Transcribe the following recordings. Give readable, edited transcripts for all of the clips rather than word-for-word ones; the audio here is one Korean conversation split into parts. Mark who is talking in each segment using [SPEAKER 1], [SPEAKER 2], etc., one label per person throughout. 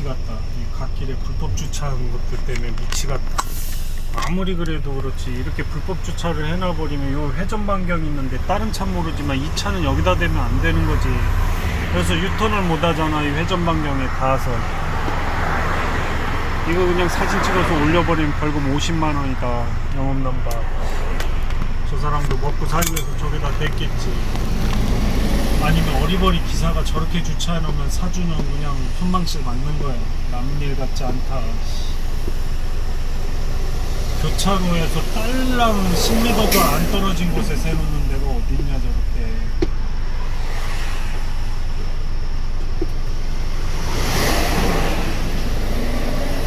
[SPEAKER 1] 미치겠다. 이 갓길에 불법 주차한 것들 때문에 미치겠다. 아무리 그래도 그렇지 이렇게 불법 주차를 해놔버리면 요 회전 반경이 있는데 다른 차 모르지만 이 차는 여기다 대면 안 되는 거지. 그래서 유턴을 못 하잖아. 이 회전 반경에 닿아서. 이거 그냥 사진 찍어서 올려버리면 벌금 50만 원이다. 영업난바. 저 사람도 먹고 살기 위해서 저기다 댔겠지. 아니면 어리버리 기사가 저렇게 주차해놓으면 사주는 그냥 손망실 맞는 거야. 남은 일 같지 않다. 교차로에서 딸랑 10m도 안 떨어진 곳에 세놓는 데가 어딨냐 저렇게.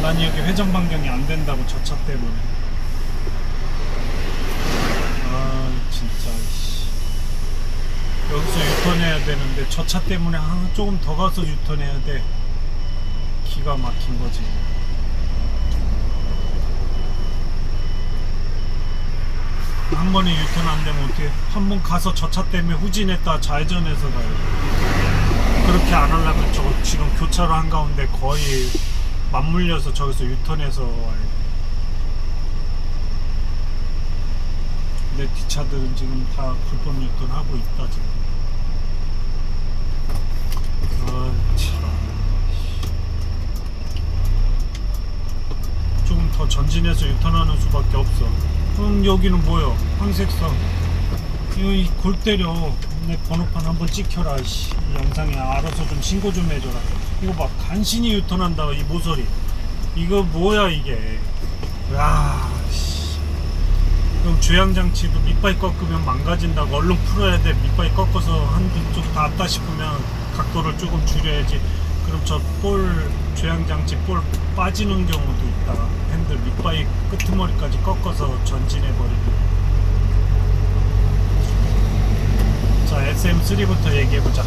[SPEAKER 1] 난 여기 회전 반경이 안 된다고 저 차 때문에. 아 진짜 여기서 유턴해야 되는데 저 차 때문에 조금 더 가서 유턴해야 돼. 기가 막힌 거지. 한 번에 유턴 안 되면 어떻게? 한 번 가서 저 차 때문에 후진했다 좌회전해서 가요. 그렇게 안 하려면 저거 지금 교차로 한가운데 거의 맞물려서 저기서 유턴해서 와요. 내 뒷차들은 지금 다 불법 유턴하고 있다 지금. 아 참. 조금 더 전진해서 유턴하는 수밖에 없어. 그럼 여기는 뭐요? 황색선. 이거 골 때려. 내 번호판 한번 찍혀라. 이 영상에 알아서 좀 신고 좀 해줘라. 이거 봐, 간신히 유턴한다. 이 모서리. 이거 뭐야 이게? 야, 씨. 그럼 조향장치도 밑바위 꺾으면 망가진다고. 얼른 풀어야 돼. 밑바위 꺾어서 한쪽 닿았다 싶으면 각도를 조금 줄여야지. 그럼 저 볼 조향장치 볼 빠지는 경우도 있다. 핸들 밑바위 끄트머리까지 꺾어서 전진해버리고. 자, SM3부터 얘기해보자.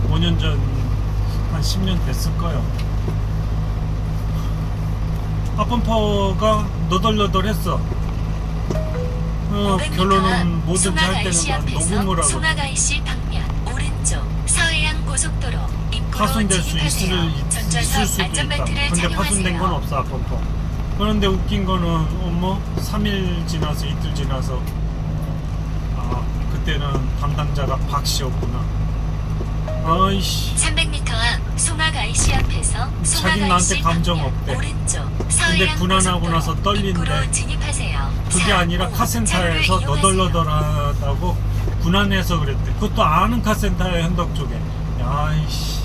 [SPEAKER 1] 5년 전, 한 10년 됐을 거예요. 앞범퍼가 너덜너덜했어. 결론은 뭐든지 할 때는 녹음을 하고
[SPEAKER 2] 송아가이시 방면 오른쪽 서해안 고속도로
[SPEAKER 1] 파손될 수 있을 수도 있다. 근데 파손된 건 없어 앞범퍼. 그런데 웃긴 거는 3일 지나서 이틀 지나서 그때는 담당자가 박씨였구나. 아이씨.
[SPEAKER 2] 300m 앞 송아가이시 앞에서
[SPEAKER 1] 자긴 나한테 감정 없대. 근데 군안하고 나서 떨린대. 그게 아니라 카센터에서 너덜너덜하다고 군안에서 그랬대. 그것도 아는 카센터의 현덕 쪽에. 야이씨.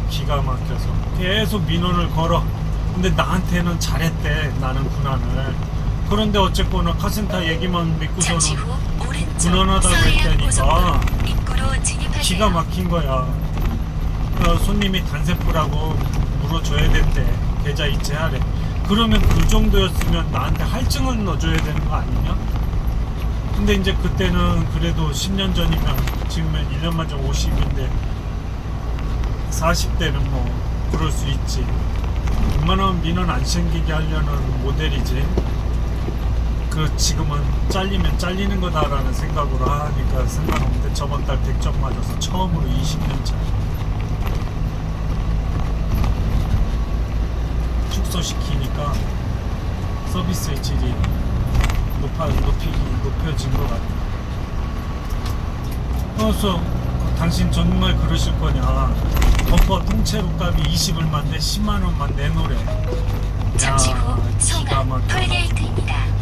[SPEAKER 1] 기가 막혀서 계속 민원을 걸어. 근데 나한테는 잘했대. 나는 군안을. 그런데 어쨌거나 카센터 얘기만 믿고서는 군안하다고 했다니까 기가 막힌 거야. 손님이 단세포라고 물어줘야 된대. 계좌 이체하래. 그러면 그 정도였으면 나한테 할증을 넣어줘야 되는 거 아니냐? 근데 이제 그때는 그래도 10년 전이면 지금은 1년만 전 50인데 40대는 뭐 그럴 수 있지. 웬만하면 민원 안 생기게 하려는 모델이지. 그 지금은 잘리면 잘리는 거다라는 생각으로 하니까 상관없는데 저번 달 100점 맞아서 처음으로 20년 차 축소시키니까 서비스의 질이 높여진 것 같아. 그래서 당신 정말 그러실 거냐? 범퍼 통째로 값이 20얼마인데 10만원만 내놓으래. 야, 기가 막혀.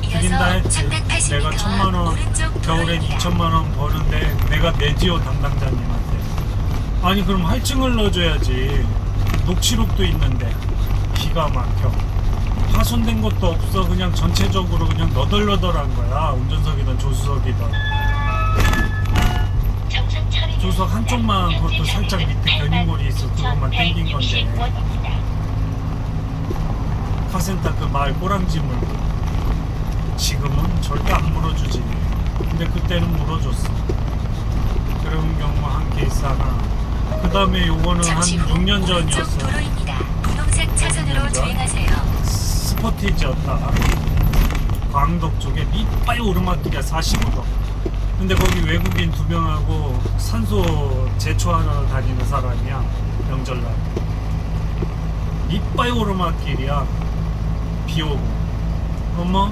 [SPEAKER 1] 드린다 했지. 내가 1000만원, 겨울엔 2000만원 버는데 내가 내지요 담당자님한테. 아니 그럼 할증을 넣어줘야지. 녹취록도 있는데. 기가 막혀. 파손된 것도 없어. 그냥 전체적으로 그냥 너덜너덜한 거야. 운전석이든 조수석이든. 조수석 한쪽만 그것도 살짝 밑에 견인골이 있어. 그것만 땡긴 건데. 카센터 그 말 꼬랑지 물고. 지금은 절대 안 물어주지. 근데 그때는 물어줬어. 그런 경우 한 케이스 하나. 그 다음에 요거는 한 6년 전이었어.
[SPEAKER 2] 차선으로 주행하세요.
[SPEAKER 1] 스포티지였다. 광덕 쪽에 밑바이 오르막길이야. 45도. 근데 거기 외국인 2명하고 산소 제초하러 다니는 사람이야. 명절날. 이빠이 오르막길이야. 비 오고. 어머.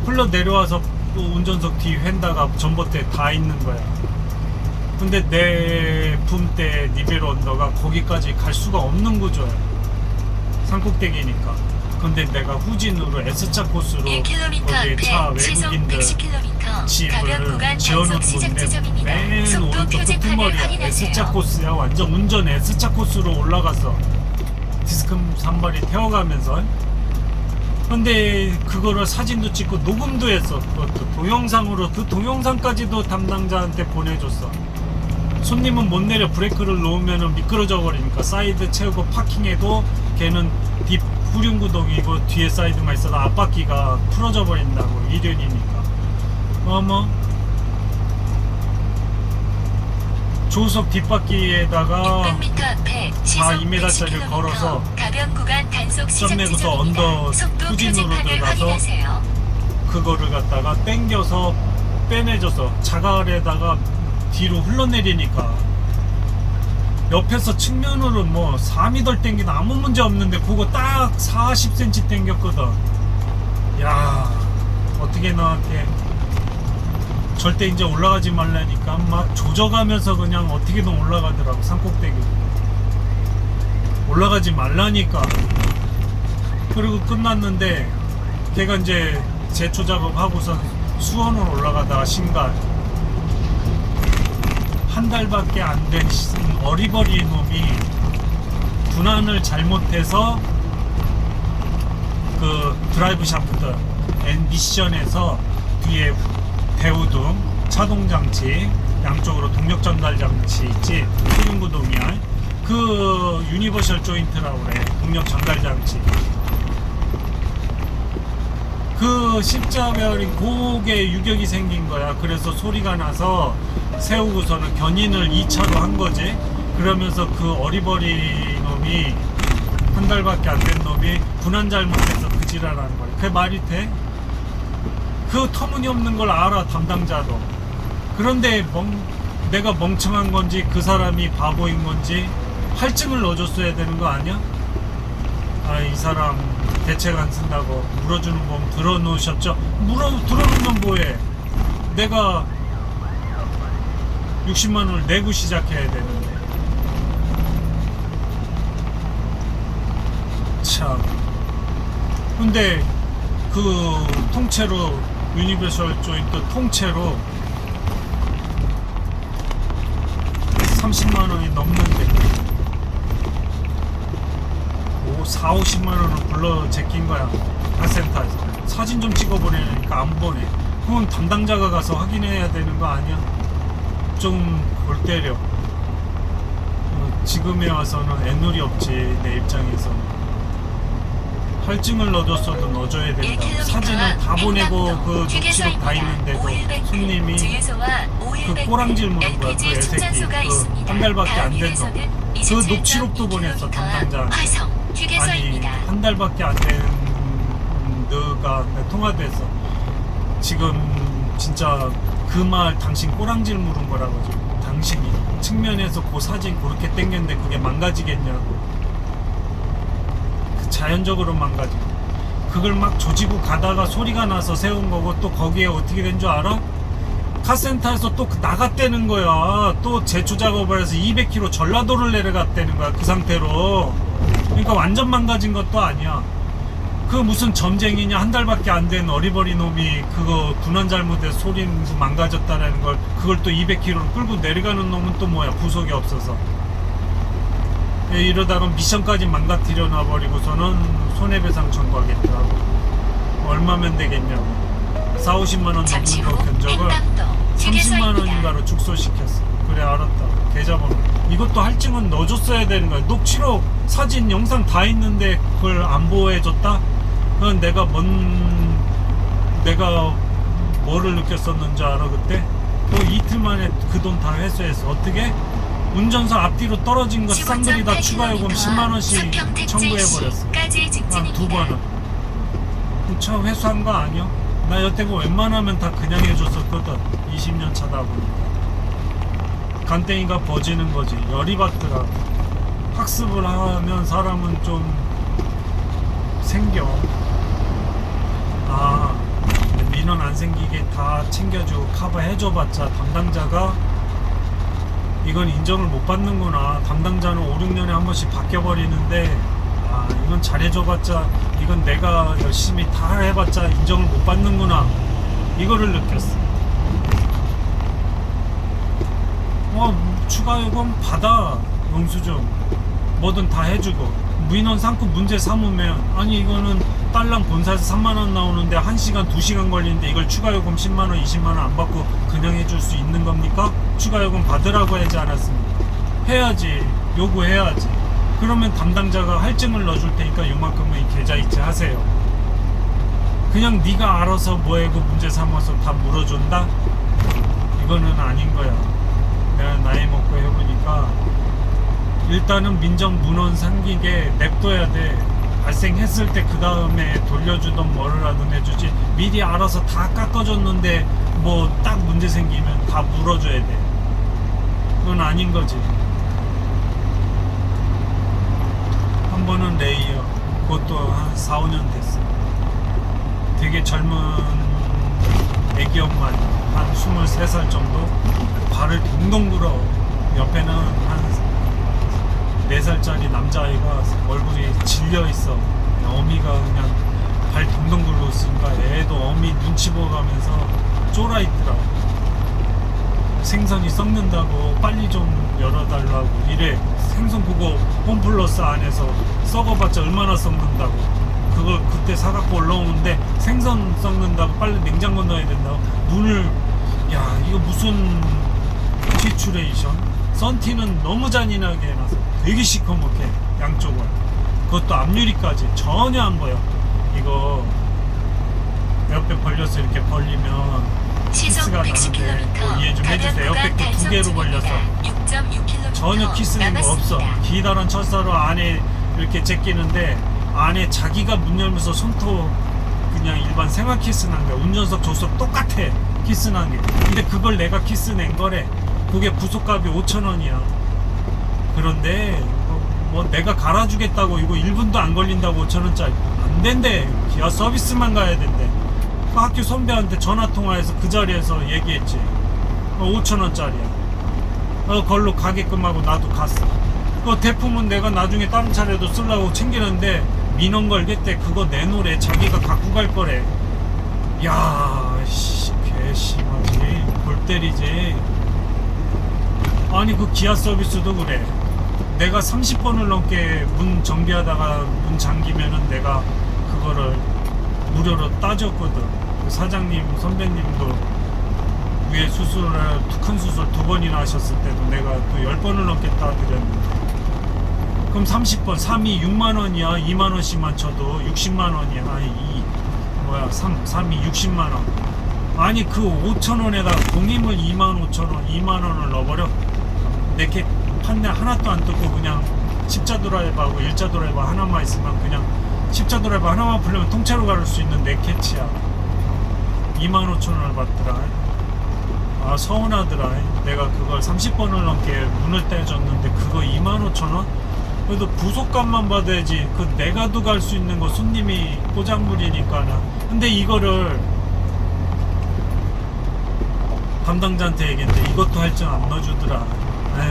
[SPEAKER 1] 흘러 내려와서 또 운전석 뒤 휀다가 전봇대 다 있는 거야. 근데 내 붐대 니베로 언더가 거기까지 갈 수가 없는 구조야. 산꼭대기니까. 근데 내가 후진으로 S자 코스로
[SPEAKER 2] 1km
[SPEAKER 1] 거기에 차
[SPEAKER 2] 앞에 시속
[SPEAKER 1] 외국인들
[SPEAKER 2] 110km 가변
[SPEAKER 1] 집을
[SPEAKER 2] 구간
[SPEAKER 1] 지어놓은
[SPEAKER 2] 단속 시작
[SPEAKER 1] 곳인데
[SPEAKER 2] 지점입니다.
[SPEAKER 1] 맨
[SPEAKER 2] 속도
[SPEAKER 1] 오른쪽
[SPEAKER 2] 표지판을
[SPEAKER 1] 끝머리야.
[SPEAKER 2] 확인하세요.
[SPEAKER 1] S자 코스야. 완전 운전 S자 코스로 올라갔어. 디스크 산발이 태워가면서. 근데 그거를 사진도 찍고 녹음도 했어. 그것도 동영상으로, 그 동영상까지도 담당자한테 보내줬어. 손님은 못 내려. 브레이크를 놓으면 미끄러져 버리니까 사이드 채우고 파킹해도 걔는 뒷 후륜구동이고 뒤에 사이드만 있어도 앞바퀴가 풀어져 버린다고. 이륜이니까. 어머. 조수석 뒷바퀴에다가
[SPEAKER 2] 600m 앞에 시속
[SPEAKER 1] 2m짜리를
[SPEAKER 2] 110km
[SPEAKER 1] 걸어서
[SPEAKER 2] 가변 구간 단속 시작
[SPEAKER 1] 점 내고서
[SPEAKER 2] 지점입니다.
[SPEAKER 1] 언더
[SPEAKER 2] 속도
[SPEAKER 1] 후진으로
[SPEAKER 2] 표지판을
[SPEAKER 1] 들어가서
[SPEAKER 2] 확인하세요.
[SPEAKER 1] 그거를 갖다가 땡겨서 빼내줘서 자갈에다가 뒤로 흘러내리니까 옆에서 측면으로 뭐 4m 땡기는 아무 문제 없는데 그거 딱 40cm 땡겼거든. 야, 어떻게 나한테 절대 이제 올라가지 말라니까 막 조져가면서 그냥 어떻게든 올라가더라고. 산꼭대기 올라가지 말라니까. 그리고 끝났는데 걔가 이제 제초 작업하고선 수원을 올라가다가 신갈 한 달밖에 안 된 어리버리 놈이 분할을 잘못해서 그 드라이브 샤프트 미션에서 뒤에 배우등 차동 장치 양쪽으로 동력 전달 장치 있지. 후륜구동이야. 그 유니버셜 조인트라고 그래. 동력 전달 장치. 그 십자별이 고개 유격이 생긴 거야. 그래서 소리가 나서 세우고서는 견인을 2차로 한 거지. 그러면서 그 어리버리 놈이 한 달밖에 안 된 놈이 분할 잘못해서 그 지랄하는 거야. 그게 말이 돼? 그 터무니없는 걸 알아, 담당자도. 그런데 내가 멍청한 건지 그 사람이 바보인 건지 할증을 넣어줬어야 되는 거 아니야? 아, 이 사람 대책 안 쓴다고 물어주는 건 들어놓으셨죠? 들어놓으면 뭐해? 내가 60만원을 내고 시작해야 되는데. 참. 근데 그 통째로 유니버셜 조인트 통째로 30만원이 넘는데 40~50만원을 불러 제낀 거야. 카센터에서 사진 좀 찍어보내니까 안 보내. 그건 담당자가 가서 확인해야 되는 거 아니야? 좀 골 때려. 지금에 와서는 애누리 없지. 내 입장에서는 할증을 넣어줬어도 넣어줘야 된다. 사진을 다 보내고 그 녹취록 다 있는데도 손님이 그 꼬랑질 무는 거야. 그 애새끼 그 한 달밖에 안 된 놈. 그 녹취록도 보냈어, 담당자한테. 아니, 한 달밖에 안 된 너가 통화돼서 지금 진짜 그 말 당신 꼬랑질 물은 거라고. 지금 당신이 측면에서 그 사진 그렇게 땡겼는데 그게 망가지겠냐고. 그 자연적으로 망가지고 그걸 막 조지고 가다가 소리가 나서 세운 거고. 또 거기에 어떻게 된 줄 알아? 카센터에서 또 나갔다는 거야. 또 제초 작업을 해서 200km 전라도를 내려갔다는 거야. 그 상태로. 그러니까 완전 망가진 것도 아니야. 그 무슨 점쟁이냐, 한 달밖에 안 된 어리버리 놈이 그거 분할 잘못해서 소리 망가졌다라는 걸, 그걸 또 200km를 끌고 내려가는 놈은 또 뭐야, 부속이 없어서. 이러다가 미션까지 망가뜨려 놔버리고서는 손해배상 청구하겠더라고. 얼마면 되겠냐고. 40~50만원 넘는 거 견적을 30만원인가로 축소시켰어. 그래, 알았다. 계좌번호. 이것도 할증은 넣어줬어야 되는 거야. 녹취록, 사진, 영상 다 있는데 그걸 안 보호해줬다? 그건 내가 뭐를 느꼈었는지 알아, 그때? 또 이틀 만에 그 돈 다 회수했어. 어떻게? 운전석 앞뒤로 떨어진 거 쌍들이 다 추가 요금 10만원씩 청구해버렸어. 한 2번은. 차 회수한 거 아니야? 나 여태껏 웬만하면 다 그냥 해줬었거든. 20년 차다 보니까. 간땡이가 버지는 거지. 열이 받더라. 학습을 하면 사람은 좀 생겨. 아, 근데 민원 안 생기게 다 챙겨주고 커버해줘봤자 담당자가 이건 인정을 못 받는구나. 담당자는 5, 6년에 한 번씩 바뀌어버리는데, 아, 이건 잘해줘봤자, 이건 내가 열심히 다 해봤자 인정을 못 받는구나. 이거를 느꼈어. 추가 요금 받아. 영수증 뭐든 다 해주고, 민원 상품 문제 삼으면, 아니 이거는 딸랑 본사에서 3만원 나오는데 1시간 2시간 걸리는데 이걸 추가 요금 10만원 20만원 안 받고 그냥 해줄 수 있는 겁니까? 추가 요금 받으라고 하지 않았습니까? 해야지. 요구해야지. 그러면 담당자가 할증을 넣어줄 테니까 요만큼은 계좌이체 하세요. 그냥 네가 알아서 뭐해 그 문제 삼아서 다 물어준다? 이거는 아닌 거야. 내가 나이 먹고 해보니까 일단은 민정 문헌 생기게 냅둬야 돼. 발생했을 때 그 다음에 돌려주던 뭐를 하든 해주지. 미리 알아서 다 깎아줬는데 뭐 딱 문제 생기면 다 물어줘야 돼. 그건 아닌 거지. 한 번은 레이어, 그것도 한 4, 5년 됐어. 되게 젊은 애기 엄마, 한 23살 정도. 발을 동동 굴어. 옆에는 한 4살짜리 남자아이가 얼굴이 질려있어. 어미가 그냥 발 동동 굴고 있으니까 애도 어미 눈치 보고 가면서 쫄아있더라. 생선이 썩는다고 빨리 좀 열어달라고 이래. 생선 그거 홈플러스 안에서 썩어봤자 얼마나 썩는다고. 그걸 그때 사갖고 올라오는데 생선 썩는다고 빨리 냉장고 넣어야 된다고. 문을, 야 이거 무슨 시츄레이션. 썬티는 너무 잔인하게 해놔서 되게 시커멓게 양쪽을. 그것도 앞유리까지 전혀 안 보여. 이거 옆에 벌려서 이렇게 벌리면 키스가 나는데 이해 좀 해주세요. 에어백도 2개로 벌려서 전혀 키스는 거 없어. 기다란 첫사로 안에 이렇게 제끼는데 안에 자기가 문 열면서 손톱 그냥 일반 생활 키스 난 거야. 운전석 조수석 똑같아 키스 난 게. 근데 그걸 내가 키스 낸 거래. 그게 부속값이 5,000원이야. 그런데 뭐 내가 갈아주겠다고 이거 1분도 안 걸린다고 5,000원짜리 안 된대. 기아 서비스만 가야 된대. 그 학교 선배한테 전화통화해서 그 자리에서 얘기했지. 5,000원짜리야. 그걸로 가게끔 하고 나도 갔어. 그 대품은 내가 나중에 다른 차례도 쓰려고 챙기는데 민원 걸겠대. 그거 내놓으래. 자기가 갖고 갈 거래. 야, 씨, 개심하지. 골 때리지. 아니 그 기아 서비스도 그래. 내가 30번을 넘게 문 정비하다가 문 잠기면은 내가 그거를 무료로 따졌거든. 그 사장님 선배님도 위에 수술을 큰 수술 2번이나 하셨을 때도 내가 또 10번을 넘게 따드렸는데. 그럼 30번 3이 6만원이야. 2만원씩만 쳐도 60만원이야. 아니 3이 60만원. 아니 그 5,000원에다 공임을 25,000원 2만원을 넣어버려. 내게 판넬 하나도 안 뜯고 그냥 십자 드라이버하고 일자 드라이버 하나만 있으면 그냥 십자 드라이버 하나만 풀려면 통째로 갈 수 있는 내 캐치야. 25,000원을 받더라. 아 서운하더라. 내가 그걸 30번을 넘게 문을 떼줬는데 그거 25,000원? 그래도 부속값만 받아야지. 그 내가도 갈 수 있는 거 손님이 포장물이니까는. 근데 이거를 담당자한테 얘기했는데 이것도 할증 안 넣어주더라. 아유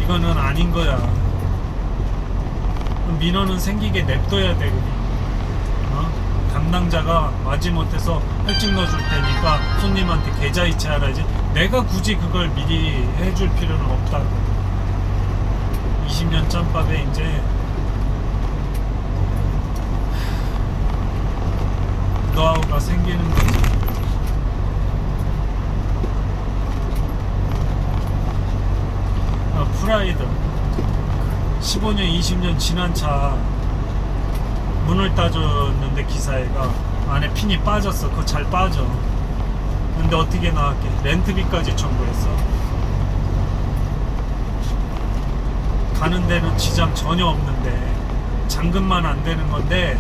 [SPEAKER 1] 이거는 아닌 거야. 민원은 생기게 냅둬야 돼. 담당자가 마지못해서 할증 넣어줄 테니까 손님한테 계좌이체 하라지. 내가 굳이 그걸 미리 해줄 필요는 없다고. 20년 짬밥에 이제 노하우가 생기는 거지. 프라이드 15년 20년 지난 차 문을 따줬는데 기사애가 안에 핀이 빠졌어. 그거 잘 빠져. 근데 어떻게 나왔게? 렌트비까지 청구했어. 가는 데는 지장 전혀 없는데 잔금만 안 되는 건데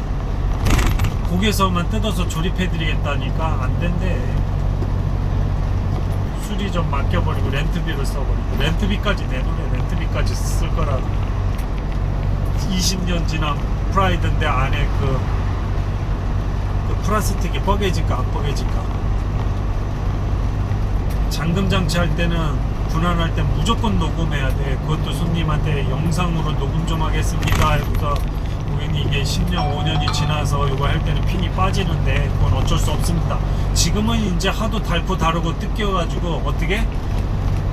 [SPEAKER 1] 거기에서만 뜯어서 조립해 드리겠다니까 안 된대. 수리 좀 맡겨버리고 렌트비를 써버리고 렌트비까지 내 돈에 렌트비까지 쓸 거라고. 20년 지난 프라이드인데 안에 그 플라스틱이 뻐개질까 안 뻐개질까. 잠금 장치할 때는 분할할 때 무조건 녹음해야 돼. 그것도 손님한테 영상으로 녹음 좀 하겠습니다 해서 고객님 이게 10년 5년이 지나서 이거 할 때는 핀이 빠지는데 그건 어쩔 수 없습니다. 지금은 이제 하도 닳고 다르고 뜯겨가지고 어떻게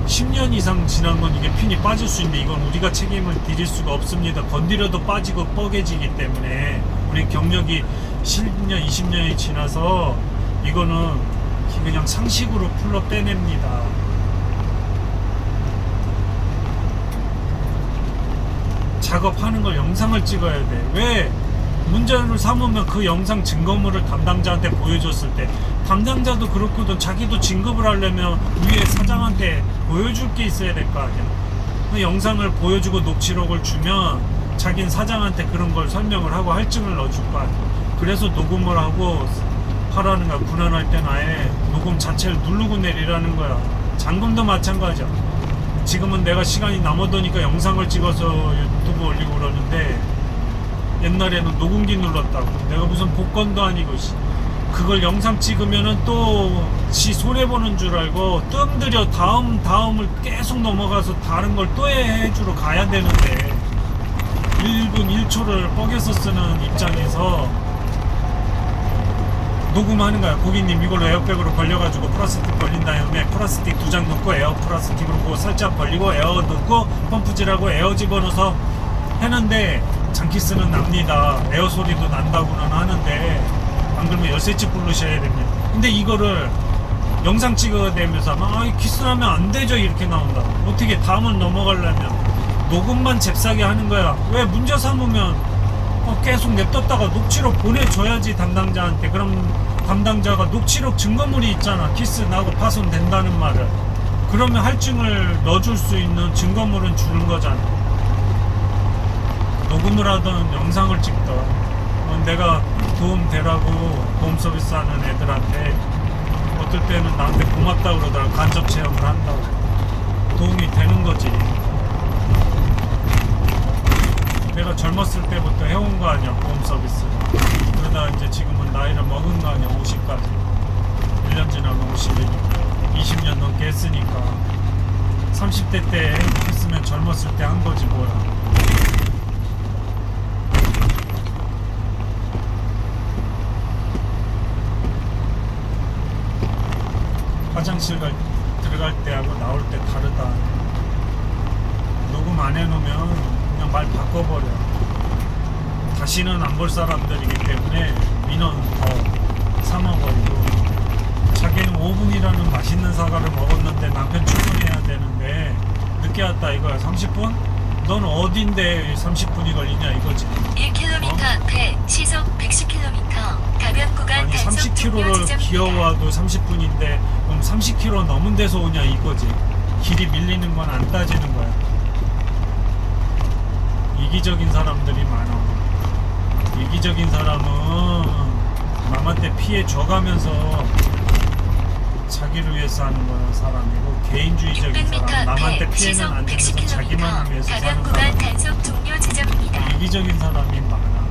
[SPEAKER 1] 10년 이상 지난 건 이게 핀이 빠질 수 있는데 이건 우리가 책임을 드릴 수가 없습니다. 건드려도 빠지고 뻐개지기 때문에 우리 경력이 10년 20년이 지나서 이거는 그냥 상식으로 풀러 빼냅니다. 작업하는 걸 영상을 찍어야 돼. 왜? 문제를 삼으면 그 영상 증거물을 담당자한테 보여줬을 때 담당자도 그렇거든. 자기도 진급을 하려면 위에 사장한테 보여줄 게 있어야 될 거 아니야. 그 영상을 보여주고 녹취록을 주면 자기는 사장한테 그런 걸 설명을 하고 할증을 넣어줄 거 아니야. 그래서 녹음을 하고 하라는 거야. 분할할 때는 아예 녹음 자체를 누르고 내리라는 거야. 잠금도 마찬가지야. 지금은 내가 시간이 남아도니까 영상을 찍어서 유튜브 올리고 그러는데 옛날에는 녹음기 눌렀다고. 내가 무슨 복권도 아니고 그걸 영상 찍으면은 또 지 손해보는 줄 알고 뜸들여 다음을 계속 넘어가서 다른 걸 또 해주러 가야 되는데 1분 1초를 뻐겨서 쓰는 입장에서 녹음하는 거야. 고객님 이걸로 에어백으로 벌려가지고 플라스틱 벌린 다음에 플라스틱 2장 넣고 에어 플라스틱으로 그거 살짝 벌리고 에어 넣고 펌프질하고 에어 집어넣어서 했는데 장키스는 납니다. 에어 소리도 난다고는 하는데 안 그러면 열쇠집 부르셔야 됩니다. 근데 이거를 영상 찍어야 되면서 키스하면 안 되죠 이렇게 나온다. 어떻게 다음을 넘어가려면 녹음만 잽싸게 하는 거야. 왜 문제 삼으면 계속 냅뒀다가 녹취록 보내줘야지 담당자한테. 그럼 담당자가 녹취록 증거물이 있잖아. 키스 나고 파손된다는 말을. 그러면 할증을 넣어줄 수 있는 증거물은 주는 거잖아. 녹음을 하던 영상을 찍던 내가 도움 되라고 보험 서비스 하는 애들한테 어떨 때는 나한테 고맙다 그러더라고. 간접 체험을 한다고. 도움이 되는 거지. 내가 젊었을 때부터 해온 거 아니야 보험 서비스. 그러다 이제 지금은 나이를 먹은 거 아니야 50까지. 1년 지나면 50이니까 20년 넘게 했으니까 30대 때 했으면 젊었을 때 한 거지 뭐야. 화장실 들어갈 때하고 나올 때 다르다. 녹음 안 해놓으면 그냥 말 바꿔버려. 다시는 안 볼 사람들이기 때문에 민원 더 삼아버리고. 자기는 5분이라는 맛있는 사과를 먹었는데 남편 출근해야 되는데 늦게 왔다 이거야. 30분? 넌 어딘데 30분이 걸리냐 이거지.
[SPEAKER 2] 1km 앞에 시속 110km 가변 구간
[SPEAKER 1] 아니
[SPEAKER 2] 단속 종료
[SPEAKER 1] 30km를
[SPEAKER 2] 지점입니다.
[SPEAKER 1] 기어와도 30분인데 그럼 30km 넘은 데서 오냐 이거지. 길이 밀리는 건 안 따지는 거야. 이기적인 사람들이 많아. 이기적인 사람은 남한테 피해 줘가면서 자기를 위해서 하는 거는 사람이고, 개인주의적인 사람, 남한테 피해는 안 주면서 자기만을 위해서 사는 사람,
[SPEAKER 2] 단속 종료 지점입니다.
[SPEAKER 1] 이기적인 사람이 많아.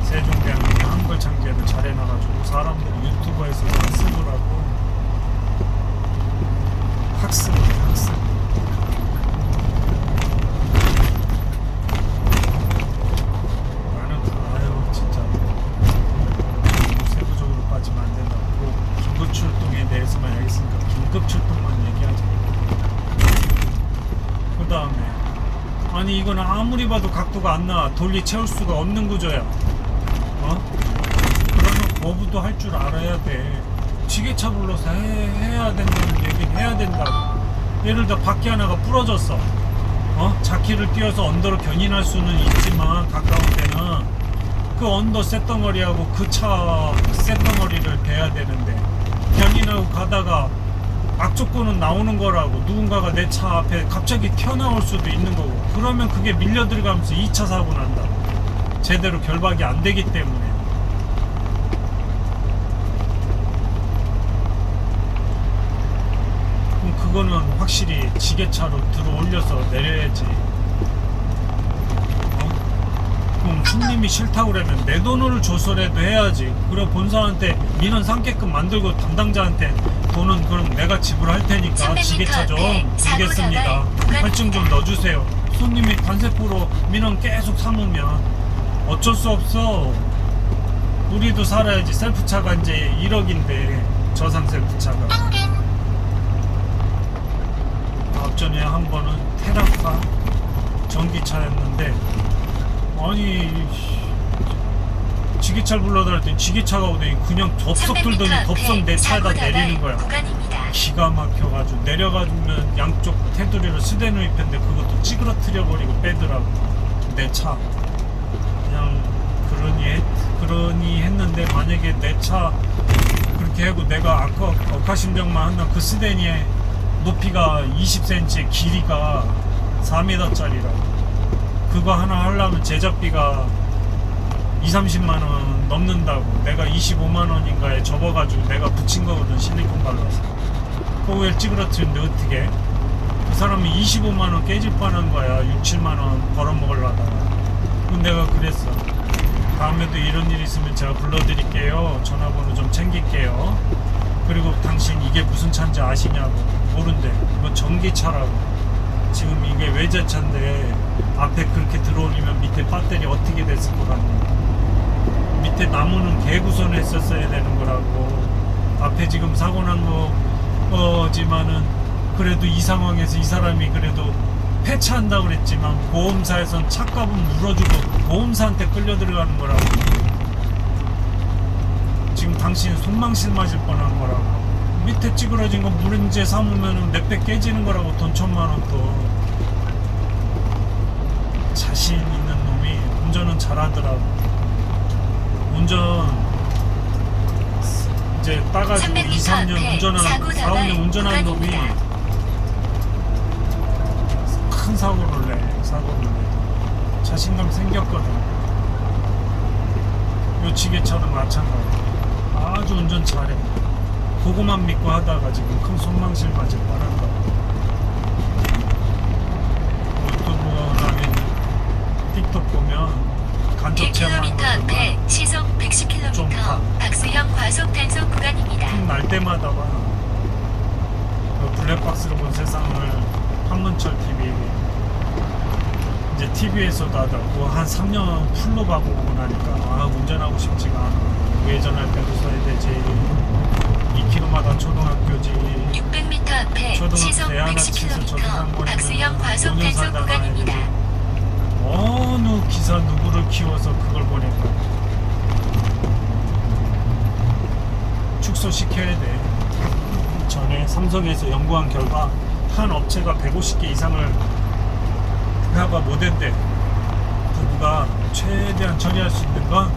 [SPEAKER 1] 세종대왕님이 한글 창제를 잘 해놔가지고 사람들 유튜버에서 학습을 하고 학습. 나는 아유 진짜 너무 세부적으로 빠지면 안 된다고. 긴급 출동에 대해서만 얘기했으니까 긴급 출동만 얘기하자. 그 다음에 아니 이거는 아무리 봐도 각도가 안 나와. 돌리 채울 수가 없는 구조야. 그러면 거부도 할 줄 알아야 돼. 지게차 불러서 해야 된다는 얘기는 해야 된다고. 예를 들어 바퀴 하나가 부러졌어. 자키를 띄워서 언더로 견인할 수는 있지만 가까운 데는 그 언더 쇳덩어리하고 그 차 쇳덩어리를 대야 되는데, 견인하고 가다가 악조건은 나오는 거라고. 누군가가 내 차 앞에 갑자기 튀어나올 수도 있는 거고. 그러면 그게 밀려 들어가면서 2차 사고 난다. 제대로 결박이 안 되기 때문에. 그거는 확실히 지게차로 들어 올려서 내려야지. 그럼 손님이 싫다고 그러면 내 돈을 줘서라도 해야지. 그리고 본사한테 민원 삼게끔 만들고 담당자한테 돈은 그럼 내가 지불할 테니까 지게차 좀 주겠습니다. 할증 좀 넣어주세요. 손님이 관세포로 민원 계속 삼으면 어쩔 수 없어. 우리도 살아야지. 셀프차가 이제 1억인데 저상 셀프차가. 앞전에 한 번은 테라카 전기차였는데 아니 지게차를 불러달라 했더니 지게차가 오더니 그냥 덥석 들더니 덥석 내 차에다 내리는 거야. 기가 막혀가지고 내려가면 양쪽 테두리로 스대누이 펜데 그것도 찌그러뜨려 버리고 빼더라고. 내 차 그냥 그러니 했는데 만약에 내 차 그렇게 하고 내가 아까 억하심정만 한다 그 스대니에 높이가 20cm 길이가 4m짜리라고. 그거 하나 하려면 제작비가 20-30만원 넘는다고. 내가 25만원인가에 접어가지고 내가 붙인 거거든. 실리콘 발라서. 그거 왜 찌그러뜨리는데 어떻게 그 사람이 25만원 깨질 뻔한 거야. 6-7만원 벌어먹으려다가. 그럼 내가 그랬어. 다음에도 이런 일 있으면 제가 불러드릴게요. 전화번호 좀 챙길게요. 그리고 당신 이게 무슨 차인지 아시냐고. 모른대. 이거 전기차라고. 지금 이게 외제차인데 앞에 그렇게 들어올리면 밑에 배터리 어떻게 됐을 것 같냐. 밑에 나무는 개구선 했었어야 되는 거라고. 앞에 지금 사고 난 거지만은 그래도 이 상황에서 이 사람이 그래도 폐차한다고 그랬지만 보험사에선 차값은 물어주고 보험사한테 끌려 들어가는 거라고. 지금 당신 손망실 맞을 뻔한 거라고. 밑에 찌그러진 거 물인제 삼으면 몇 배 깨지는 거라고. 돈 1,000만원 또. 자신 있는 놈이 운전은 잘하더라고. 운전 이제 따가지고 2-3년 운전하는 4-5년 운전하는 놈이 큰 사고를 내. 자신감 생겼거든. 요 지게차도 마찬가지. 아주 운전 잘해. 그거만 믿고 하다가 지금 큰 손망실 맞을 뻔한다. 오토보나 틱톡 보면 간접
[SPEAKER 2] 1km
[SPEAKER 1] 체험하는
[SPEAKER 2] 앞에 시속
[SPEAKER 1] 좀
[SPEAKER 2] 110km 박수형 과속 단속 구간입니다.
[SPEAKER 1] 날 때마다 봐. 그 블랙박스로 본 세상을 한문철 TV 이제 TV에서도 하더라고. 한 3년 풀로 봐보고 나니까 아 운전하고 싶지가 않아. 예전할 때도 써야 되지. 2km마다 초등학교지.
[SPEAKER 2] 600m 앞에 시속
[SPEAKER 1] 초등학교 대안아치에서
[SPEAKER 2] 110km 박수형 과속 단속 구간입니다.
[SPEAKER 1] 어느 기사 누구를 키워서 그걸 보낼까. 축소시켜야 돼. 전에 삼성에서 연구한 결과 한 업체가 150개 이상을 하가 못했대. 부부가 최대한 처리할 수 있는 건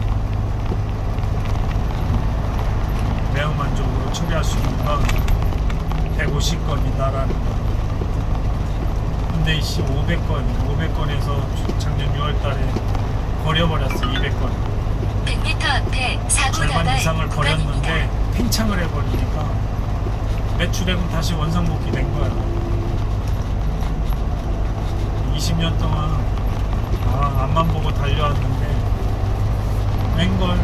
[SPEAKER 1] 대응만족으로 처리할 수 있는 건 150건이다라는 거. 근데 500건에서 작년 6월달에 버려버렸어. 200건
[SPEAKER 2] 100m 앞에 사고
[SPEAKER 1] 절반
[SPEAKER 2] 나갈
[SPEAKER 1] 이상을
[SPEAKER 2] 구간입니다.
[SPEAKER 1] 버렸는데 팽창을 해버리니까 매출액은 다시 원상복귀 된 거야. 20년 동안 앞만 보고 달려왔는데 웬걸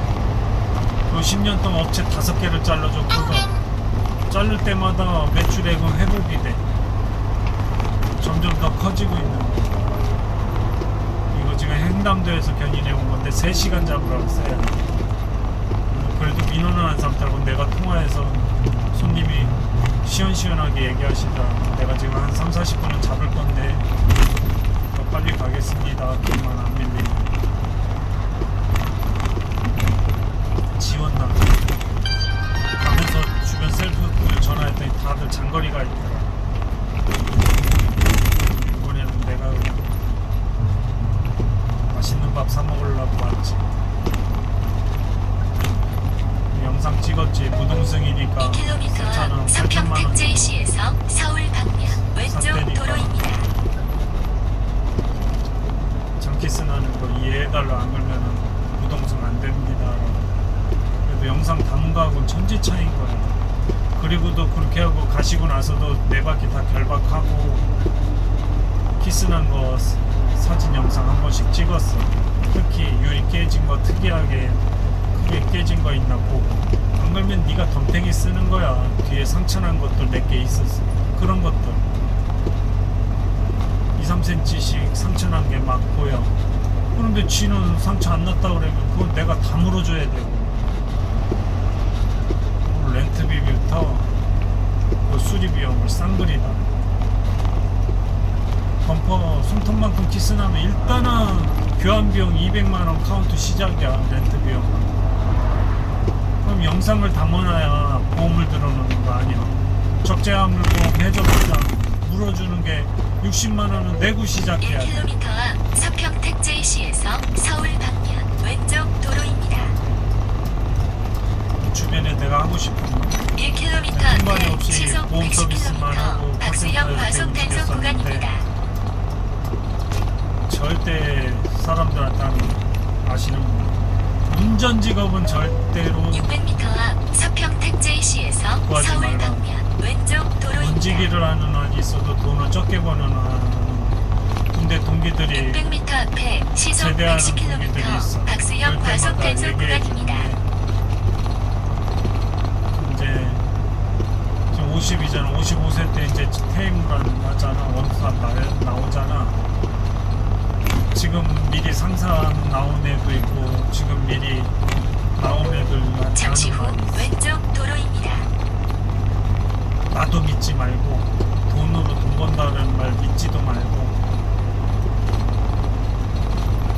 [SPEAKER 1] 그 10년 동안 업체 5개를 잘라줘. 그거 자를 때마다 매출액은 회복이 돼. 점점 더 커지고 있는 거. 이거 지금 횡담도에서 견인해 온 건데 3시간 잡으라고 써야 돼. 그래도 민원은 안 삼더라고. 내가 통화해서 손님이 시원시원하게 얘기하시더라고. 내가 지금 한 3-40분은 잡을 건데 더 빨리 가겠습니다. 돈만 안 밀리면. 지원 나가. 가면서 주변 셀프 전화했더니 다들 장거리가 있더라. 이번에는 내가 그냥 맛있는 밥 사 먹으려고 왔지. 영상 찍었지. 무등승이니까
[SPEAKER 2] 2km 서평택 JC에서 서울 방면 왼쪽
[SPEAKER 1] 샀다니까.
[SPEAKER 2] 도로입니다.
[SPEAKER 1] 장키스 나는 거 이해해달라. 안 그러면은 무등승 안 됩니다. 그래도 영상 담은 거하고는 천지차이인 거야. 그리고도 그렇게 하고 가시고 나서도 네 바퀴 다 결박하고 키스난 거 사진 영상 한 번씩 찍었어. 특히 유리 깨진 거 특이하게 크게 깨진 거 있나 보고. 안 그러면 네가 덤탱이 쓰는 거야. 뒤에 상처난 것들 몇 개 있었어. 그런 것들 2-3cm씩 상처난 게 막 보여. 그런데 쥐는 상처 안 났다 그러면 그건 내가 다 물어줘야 되고. 렌트 비부터 그 수리 비용을 쌍그리다. 범퍼 손톱만큼 키스나면 일단은 교환 비용 200만원 카운트 시작이야. 렌트 비용. 그럼 영상을 담아놔야 보험을 들어놓는 거 아니야. 적재화물 보험 해줘봤자 물어주는 게 60만원은 내고 시작해야 돼.
[SPEAKER 2] 1km 앞 서평택 JC에서 서울 방면 왼쪽 도로입니다.
[SPEAKER 1] 주변에 내가 하고 싶은 거
[SPEAKER 2] 1km
[SPEAKER 1] 상관이
[SPEAKER 2] 앞에
[SPEAKER 1] 없이
[SPEAKER 2] 시속
[SPEAKER 1] 보험 서비스만 하고
[SPEAKER 2] 110km 박수형 과속 단속 구간입니다.
[SPEAKER 1] 절대 사람들한테 아시는 분 운전 직업은 절대로
[SPEAKER 2] 600m 앞 서평택 JC에서
[SPEAKER 1] 구하지
[SPEAKER 2] 서울
[SPEAKER 1] 말라.
[SPEAKER 2] 방면 왼쪽 도로입니다.
[SPEAKER 1] 운지기를 하는 한이 있어도 돈을 적게 버는 한 군대 동기들이
[SPEAKER 2] 600m 앞에 시속
[SPEAKER 1] 제대하는 동기들이
[SPEAKER 2] 110km
[SPEAKER 1] 있어.
[SPEAKER 2] 박수형
[SPEAKER 1] 그럴
[SPEAKER 2] 과속
[SPEAKER 1] 때마다
[SPEAKER 2] 단속
[SPEAKER 1] 얘기해
[SPEAKER 2] 구간입니다.
[SPEAKER 1] 이제 지금 50이잖아. 55세 때 이제 퇴임을 하잖아. 원수한 나오잖아. 지금 미리 상상 나온 애도 있고 지금 미리 나온 애들
[SPEAKER 2] 잠시 후
[SPEAKER 1] 많이 있어.
[SPEAKER 2] 왼쪽 도로입니다.
[SPEAKER 1] 나도 믿지 말고 돈으로 돈 번다는 말 믿지도 말고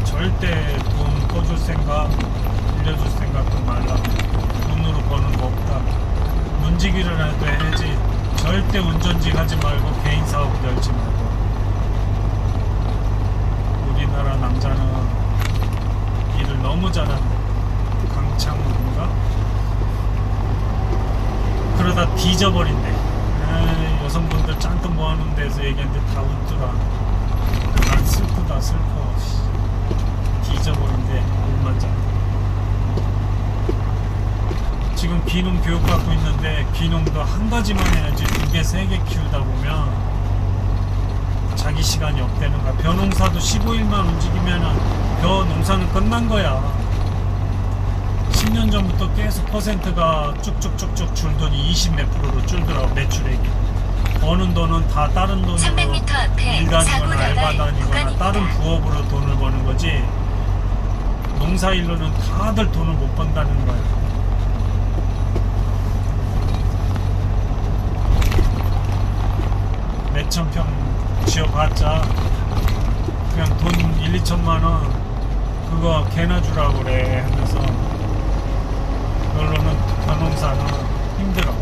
[SPEAKER 1] 절대 돈 꺼줄 생각 빌려줄 생각도 말라. 돈으로 버는 거 없다. 문지기를 해도 해야지. 절대 운전직 하지 말고 개인 사업 열지 말고. 우리나라 남자는 일을 너무 잘한다. 강창훈인가? 그러다 뒤져버린대. 에이, 여성분들 짠뜩 모아놓은 데서 얘기하는데 다 웃더라. 난 슬프다 슬퍼. 뒤져버린대. 얼마 전 지금 귀농 교육받고 있는데 귀농도 한 가지만 해야지 2개, 3개 키우다 보면 자기 시간이 없다는 거야. 벼농사도 15일만 움직이면은 벼 농사는 끝난 거야. 10년 전부터 계속 퍼센트가 쭉쭉쭉쭉 줄더니 20 몇 프로로 줄더라고. 매출액이 버는 돈은 다 다른 돈으로
[SPEAKER 2] 300m 앞에
[SPEAKER 1] 일
[SPEAKER 2] 사고
[SPEAKER 1] 다니거나 알바
[SPEAKER 2] 나갈
[SPEAKER 1] 다니거나
[SPEAKER 2] 구간입니다.
[SPEAKER 1] 다른 부업으로 돈을 버는 거지 농사일로는 다들 돈을 못 번다는 거야. 몇천 평 지어봤자 그냥 돈 1-2천만 원 그거 개나 주라고 그래 하면서 결론은 벼농사는 힘들어.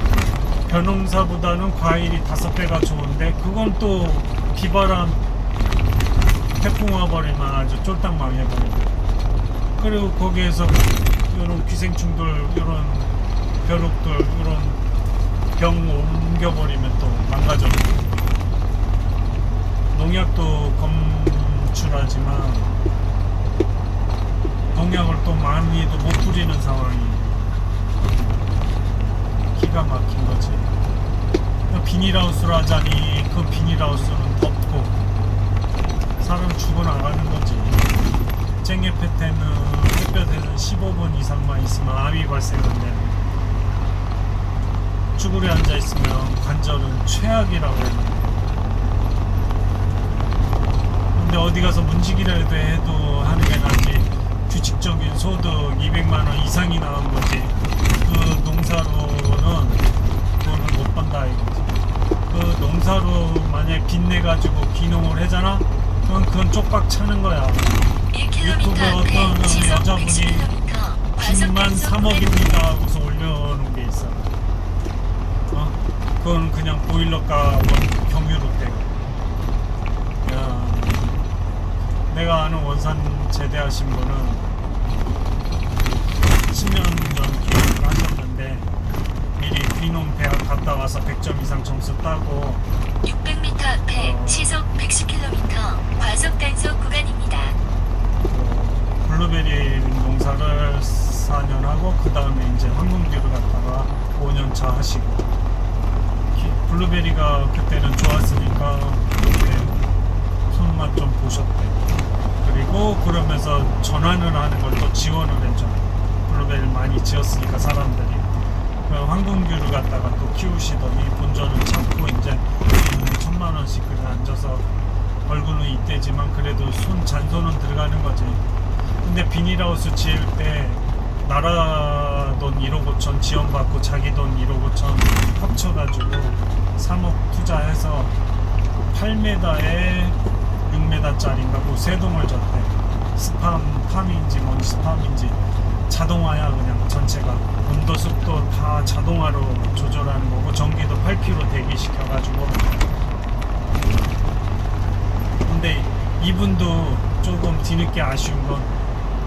[SPEAKER 1] 벼농사보다는 과일이 5배가 좋은데 그건 또 비바람 태풍 와버리면 아주 쫄딱 망해버리고 그리고 거기에서 이런 기생충들 이런 벼룩들 이런 병 옮겨버리면 또 망가져버리고 농약도 검출하지만 농약을 또 많이도 못 뿌리는 상황이 기가 막힌 거지. 비닐하우스를 하자니 그 비닐하우스는 덥고 사람 죽어나가는 거지. 쨍예페테는 햇볕에는 15분 이상만 있으면 암이 발생한대. 쭈그려 앉아있으면 관절은 최악이라고 해요. 근데 어디 가서 문지기라도 해도 하는 게 낫지. 규칙적인 소득 200만원 이상이 나온 거지. 그 농사로는 돈을 못 번다 이거지. 그 농사로 만약에 빚내가지고 기농을 하잖아? 그건 쪽박 차는 거야.
[SPEAKER 2] 1km
[SPEAKER 1] 유튜브에
[SPEAKER 2] 앞에
[SPEAKER 1] 어떤
[SPEAKER 2] 시속
[SPEAKER 1] 여자분이
[SPEAKER 2] 110km 과속
[SPEAKER 1] 빚만
[SPEAKER 2] 단속
[SPEAKER 1] 3억입니다 하고서 올려놓은 게 있어. 그건 그냥 보일러가 경유로 떼고. 야, 내가 아는 원산 제대하신 분은 10년 전 기획을 하셨는데 미리 귀농 대학 갔다 와서 100점 이상 점수 따고
[SPEAKER 2] 600m 앞에 시속 110km 과속 단속 구간입니다.
[SPEAKER 1] 블루베리 농사를 4년 하고 그 다음에 이제 황금기를 갔다가 5년 차 하시고 블루베리가 그때는 좋았으니까 그때 손맛 좀 보셨대. 그리고 그러면서 전환을 하는 걸 또 지원을 해줘. 블루베리를 많이 지었으니까 사람들이 그 황금귤을 갖다가 또 키우시더니 본전을 찾고 이제 1,000만원씩 그냥 앉아서 얼굴은 이때지만 그래도 잔손은 들어가는 거지. 근데 비닐하우스 지을 때 나라 돈 1억 5천 지원받고 자기 돈 1억 5천 합쳐가지고 3억 투자해서 8m에 6m짜리인가 그 세 동을 줬대. 팜인지 뭔 스팜인지 자동화야 그냥 전체가. 온도 습도 다 자동화로 조절하는 거고 전기도 8km 대기시켜가지고. 근데 이분도 조금 뒤늦게 아쉬운 건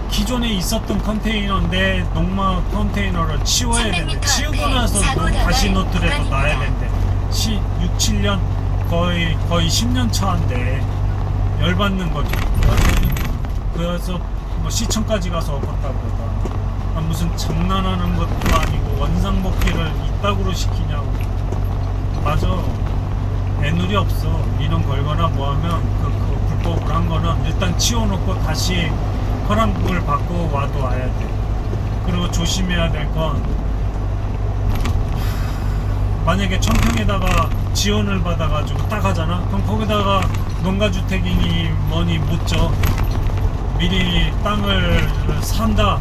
[SPEAKER 1] 기존에 있었던 컨테이너인데 농막 컨테이너를 치워야 되는데 치우고 나서 다시 노트에도 놔야 되는데 6, 7년 거의 10년 차인데 열받는 거죠. 그래서 뭐 시청까지 가서 엎었다 그러다. 무슨 장난하는 것도 아니고 원상복귀를 이따구로 시키냐고. 맞아. 애누리 없어. 민원 걸거나 뭐하면 그 불법으로 한 거는 일단 치워놓고 다시 허락을 받고 와도 와야 돼. 그리고 조심해야 될 건 만약에 천평에다가 지원을 받아가지고 딱 하잖아. 그럼 거기다가 농가주택이니 뭐니 묻죠. 미리 땅을 산다.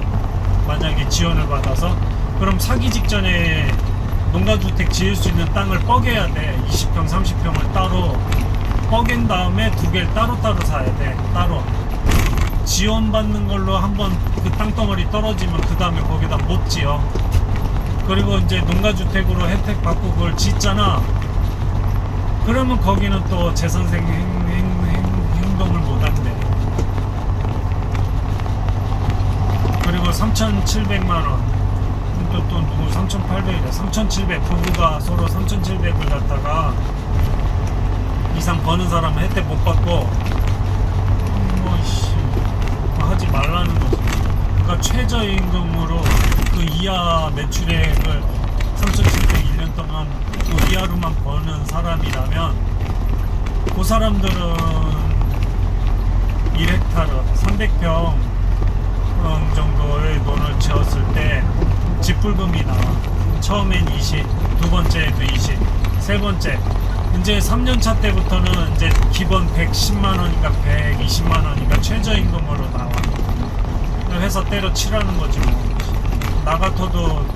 [SPEAKER 1] 만약에 지원을 받아서 그럼 사기 직전에 농가주택 지을 수 있는 땅을 뻐개야 돼. 20평 30평을 따로 뻐갠 다음에 두 개를 따로따로 사야 돼. 따로 지원받는 걸로 한번 그 땅덩어리 떨어지면 그 다음에 거기다 못 지어. 그리고 이제 농가주택으로 혜택 받고 그걸 짓잖아. 그러면 거기는 또 재산생 행동을 못 한대. 그리고 3,700만원 또 누구 3,800이래. 3,700 부부가 서로 3,700을 갖다가 이상 버는 사람은 혜택 못 받고 하지 말라는 거지. 그러니까 최저임금으로 그 이하 매출액을 3,700 1년 동안 그 이하로만 버는 사람이라면 그 사람들은 1헥타르 300평 정도의 논을 지었을 때 집불금이 나와. 처음엔 20, 두 번째에도 20, 세 번째 이제 3년차 때부터는 이제 기본 110만원인가 120만원인가 최저임금으로 나와. 회사 때려치라는 거지 뭐. 나 같아도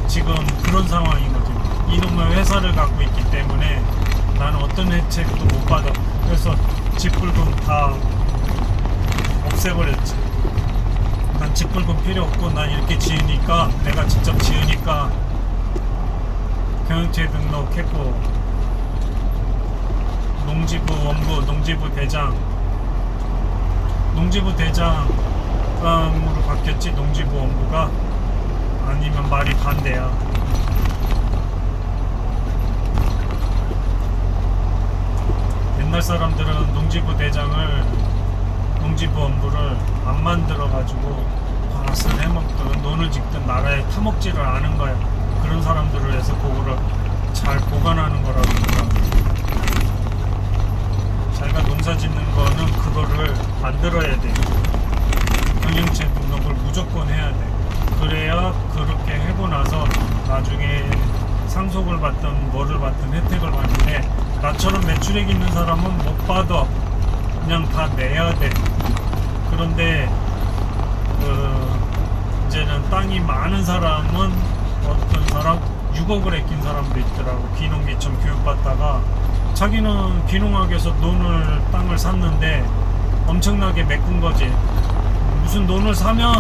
[SPEAKER 1] 지금 그런 상황인 거지. 이놈의 회사를 갖고 있기 때문에 나는 어떤 혜택도 못 받아. 그래서 집불금 다 없애버렸지. 난 집불금 필요 없고 난 이렇게 지으니까 내가 직접 지으니까 경영체 등록했고 농지부 원부 농지부 대장으로 바뀌었지. 농지부 원부가 아니면 말이 반대야. 옛날 사람들은 농지부 대장을 농지부 원부를 안 만들어 가지고 밭을 해먹든 논을 짓든 나라에 타먹지를 않은 거야. 그런 사람들을 해서 그거를 잘 보관하는 거라고 그러더라고. 자기가 농사 짓는 거는 그거를 만들어야 돼. 경영체 등록을 무조건 해야 돼. 그래야 그렇게 해고 나서 나중에 상속을 받든 뭐를 받든 혜택을 받는데 나처럼 매출액 있는 사람은 못 받아. 그냥 다 내야 돼. 그런데 이제는 땅이 많은 사람은 어떤 사람 6억을 아낀 사람도 있더라고. 귀농귀촌 교육받다가 자기는 귀농학에서 땅을 샀는데 엄청나게 메꾼 거지. 무슨 논을 사면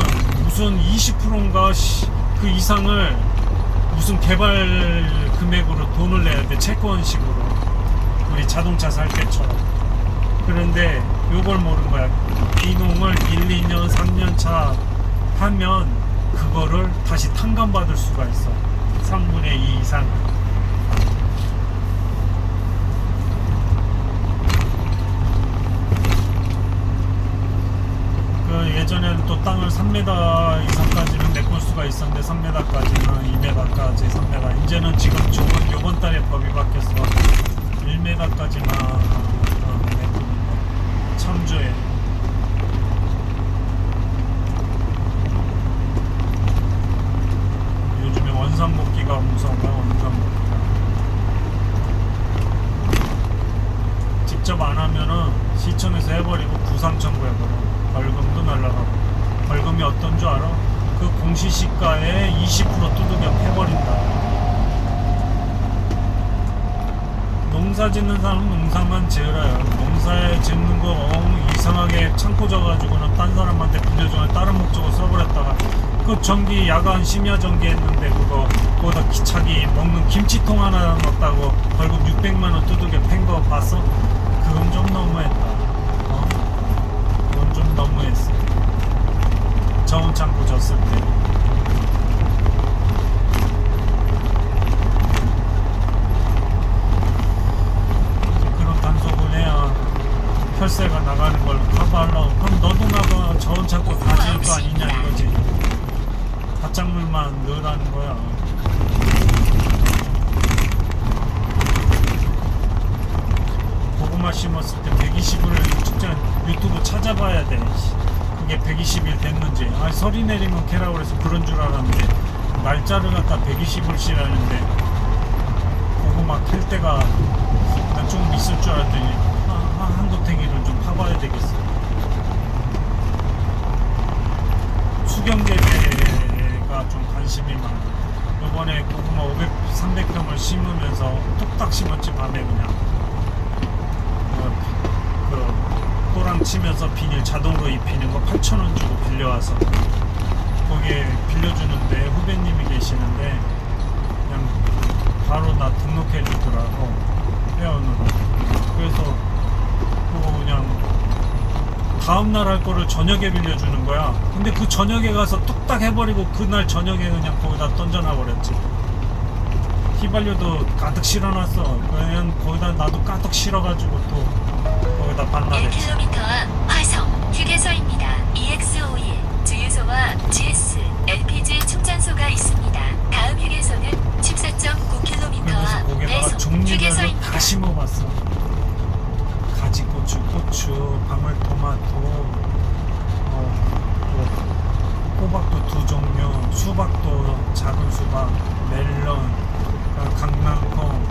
[SPEAKER 1] 무슨 20%인가 그 이상을 무슨 개발 금액으로 돈을 내야 돼. 채권식으로. 우리 자동차 살 때처럼. 그런데 요걸 모르는 거야. 귀농을 1, 2년, 3년 차 하면 그거를 다시 탕감받을 수가 있어. 3분의 2 이상. 그 예전에는 또 땅을 3m 이상까지는 메꿀 수가 있었는데 3m까지는 2m까지 3m 이제는 지금 요번 달에 법이 바뀌어서 1m까지만 메꾸는 거 참조해. 요즘에 원상복귀가 무서운가 원상복귀가 직접 안 하면은 시청에서 해버리고 구상 청구해버려. 벌금도 날라가고. 벌금이 어떤 줄 알아? 그 공시시가에 20% 두들겨 패버린다. 농사 짓는 사람은 농사만 지으라요. 농사에 짓는 거 이상하게 창고 져가지고는 딴 사람한테 빌려주면 다른 목적으로 써버렸다가 그 전기 야간 심야 전기 했는데 거기다 자기 먹는 김치통 하나 넣었다고 벌금 600만원 두들겨 팬 거 봤어? 그건 좀 너무했다. 그건 좀 너무했어. 저온 창고 졌을 때. 그런 단속을 해야 혈세가 나가는 걸 커버하려고. 그럼 너도 나가 저온 창고 다 지을 거 아니냐 이거지. 바짝물만 넣으라는 거야. 고구마 심었을 때 120을 직접 유튜브 찾아봐야 돼. 그게 120일 됐는지. 아, 서리 내리면 캐라고 그래서 그런 줄 알았는데 날짜를 갖다 120을 씨라는데 고구마 캘 때가 난 좀 있을 줄 알았더니 한도탱이를 좀 파봐야 되겠어. 수경재배가 좀 관심이 많아. 이번에 고구마 300평을 심으면서 뚝딱 심었지. 밤에 그냥 또랑 치면서 비닐 자동으로 입히는 거 8,000원 주고 빌려와서 거기에 빌려주는데 후배님이 계시는데 그냥 바로 나 등록해 주더라고. 회원으로. 그래서 그거 그냥 다음날 할 거를 저녁에 빌려주는 거야. 근데 그 저녁에 가서 뚝딱 해버리고 그날 저녁에 그냥 거기다 던져놔 버렸지. 휘발유도 가득 실어놨어. 그냥 거기다 나도 가득 실어가지고 또 거기다 반납했지.
[SPEAKER 2] 1km 앞 화성 휴게소입니다. EX51 주유소와 GS LPG 충전소가 있습니다. 다음 휴게소는 14.9km
[SPEAKER 1] 그래서
[SPEAKER 2] 앞
[SPEAKER 1] 거기다가
[SPEAKER 2] 내성
[SPEAKER 1] 종류별로
[SPEAKER 2] 휴게소입니다.
[SPEAKER 1] 다 심어봤어. 가지고추, 고추, 방울토마토, 호박도 2종류, 수박도 작은 수박, 멜론, 강낭콩,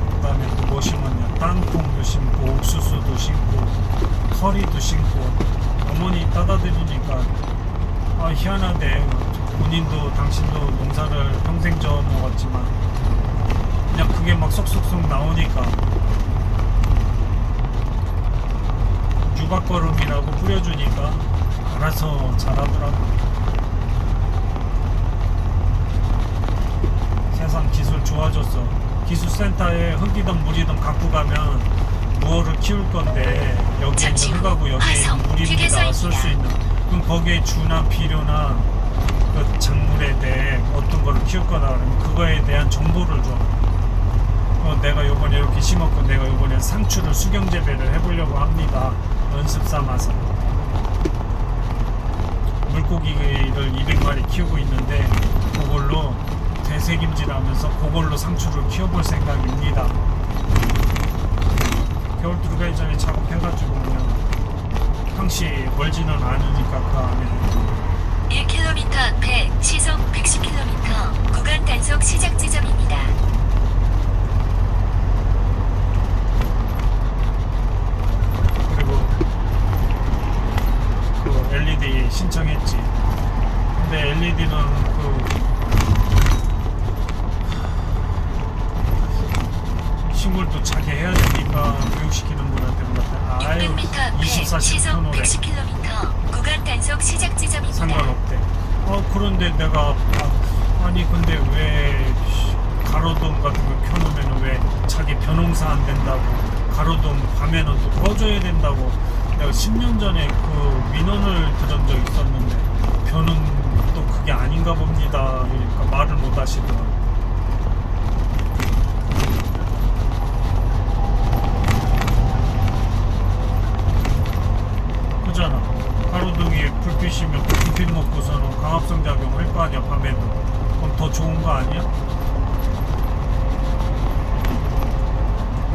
[SPEAKER 1] 그 다음에 또 뭐 심었냐, 땅콩도 심고, 옥수수도 심고, 커리도 심고. 어머니 따다 드리니까 희한하대. 본인도 당신도 농사를 평생 져 먹었지만 그냥 그게 막 쏙쏙쏙 나오니까 유박거름이라고 뿌려주니까 알아서 자라더라고. 세상 기술 좋아졌어. 기술센터에 흙이든 물이든 갖고 가면 무엇을 키울 건데 여기에 있는 흙하고 여기에 있는 물입니다 쓸 수 있는. 그럼 거기에 주나 비료나 그 작물에 대해 어떤 거를 키울 거다 그러면 그거에 대한 정보를 줘. 내가 요번에 이렇게 심었고 내가 요번에 상추를 수경재배를 해보려고 합니다. 연습 삼아서. 물고기를 200마리 키우고 있는데 그걸로 되새김질하면서 그걸로 상추를 키워볼 생각입니다. 겨울 들어가기 전에 작업해가지고 그냥 항시 멀지는 않으니까 그 안에
[SPEAKER 2] 1km 앞에 시속 110km 구간 단속 시작 지점입니다.
[SPEAKER 1] 그리고 그 LED 신청했지. 근데 LED는 식물도 자기 해야 되니까 교육시키는 분한테 물었대. 아유
[SPEAKER 2] 600m 앞에
[SPEAKER 1] 24시간
[SPEAKER 2] 시속
[SPEAKER 1] 켜놓으래.
[SPEAKER 2] 110km 구간 단속 시작 지점입니다.
[SPEAKER 1] 상관없대. 그런데 내가 아니 근데 왜 가로등 같은 거 켜놓으면 왜 자기 벼농사 안 된다고, 가로등 밤에는 또 꺼줘야 된다고 내가 10년 전에 그 민원을 들은 적 있었는데 벼는 또 그게 아닌가 봅니다. 그러니까 말을 못 하시더라고. 그죠? 거 아니야?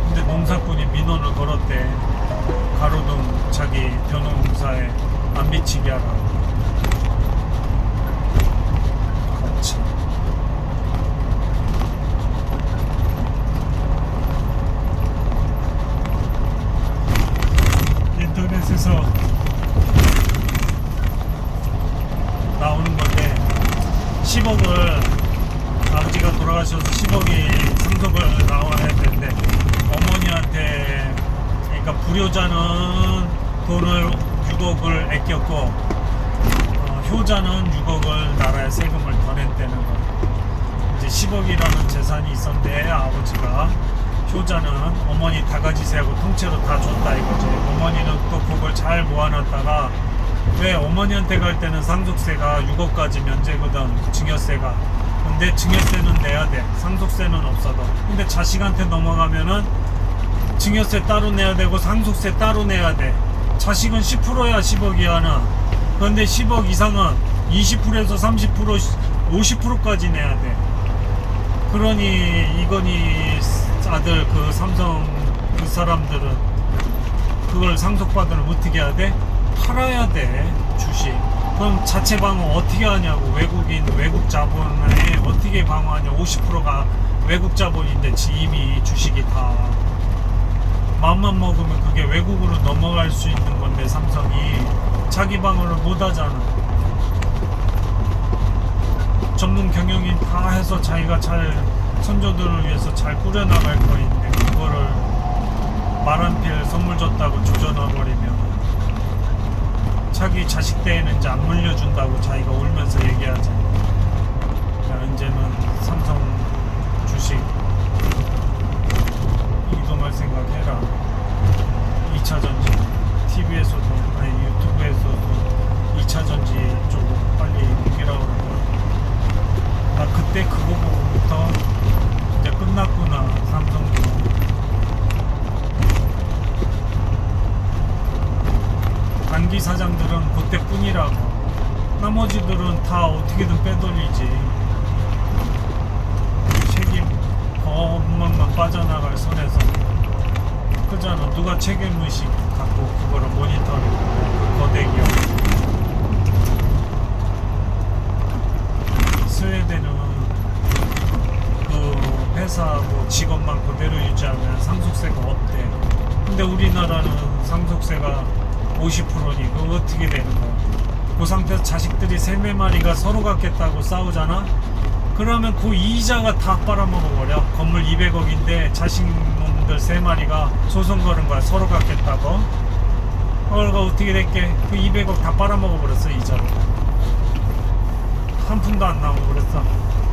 [SPEAKER 1] 근데 농사꾼이 민원을 걸었대. 가로등 자기 변호사에 안 미치게 하라고. 참. 인터넷에서 나오는 건데 10억을 아버지가 돌아가셔서 10억이 상속을 나와야 되는데 어머니한테, 그러니까 불효자는 돈을 6억을 아꼈고 효자는 6억을 나라에 세금을 더 냈다는 거. 이제 10억이라는 재산이 있었는데 아버지가, 효자는 어머니 다 가지세하고 통째로 다 줬다 이거지. 어머니는 또 그걸 잘 모아놨다가, 왜 어머니한테 갈 때는 상속세가 6억까지 면제거든, 증여세가. 근데 증여세는 내야 돼, 상속세는 없어도. 근데 자식한테 넘어가면은 증여세 따로 내야 되고 상속세 따로 내야 돼. 자식은 10%야 10억이 하나. 그런데 10억 이상은 20%에서 30%, 50%까지 내야 돼. 그러니 이건희 아들 그 삼성 그 사람들은 그걸 상속받으면 어떻게 해야 돼? 팔아야 돼, 주식. 그럼 자체 방어 어떻게 하냐고. 외국 자본에 어떻게 방어하냐. 50%가 외국 자본인데 이미 주식이 다 마음만 먹으면 그게 외국으로 넘어갈 수 있는 건데 삼성이 자기 방어를 못 하잖아. 전문 경영인 다 해서 자기가 잘 선조들을 위해서 잘 꾸려나갈 거인데 그거를 말 한 필 선물 줬다고 조져놔버리면 자기 자식 때에는 이제 안 물려준다고 자기가 울면서 얘기하지. 야, 이제는 삼성 주식 이동할 생각해라. 2차전지 TV에서도 아니 유튜브에서도 2차전지 쪽으로 빨리 옮기라고 그러더라고. 나 그때 그거 보고부터 이제 끝났구나, 삼성도. 단기 사장들은 그때뿐이라고. 나머지들은 다 어떻게든 빼돌리지. 책임 엉망만 빠져나갈 손에서. 그잖아. 누가 책임의식 갖고 그거를 모니터링, 거대 기업. 스웨덴은 그 회사하고 직원만 그대로 유지하면 상속세가 없대. 근데 우리나라는 상속세가 50%니 그거 어떻게 되는 거야? 그 상태에서 자식들이 3-4마리가 서로 갖겠다고 싸우잖아? 그러면 그 이자가 다 빨아먹어버려. 건물 200억인데 자식놈들 3마리가 소송 거는 거야. 서로 갖겠다고. 그걸 어떻게 됐게? 그 200억 다 빨아먹어버렸어, 이자로. 한 푼도 안 나오고 그랬어.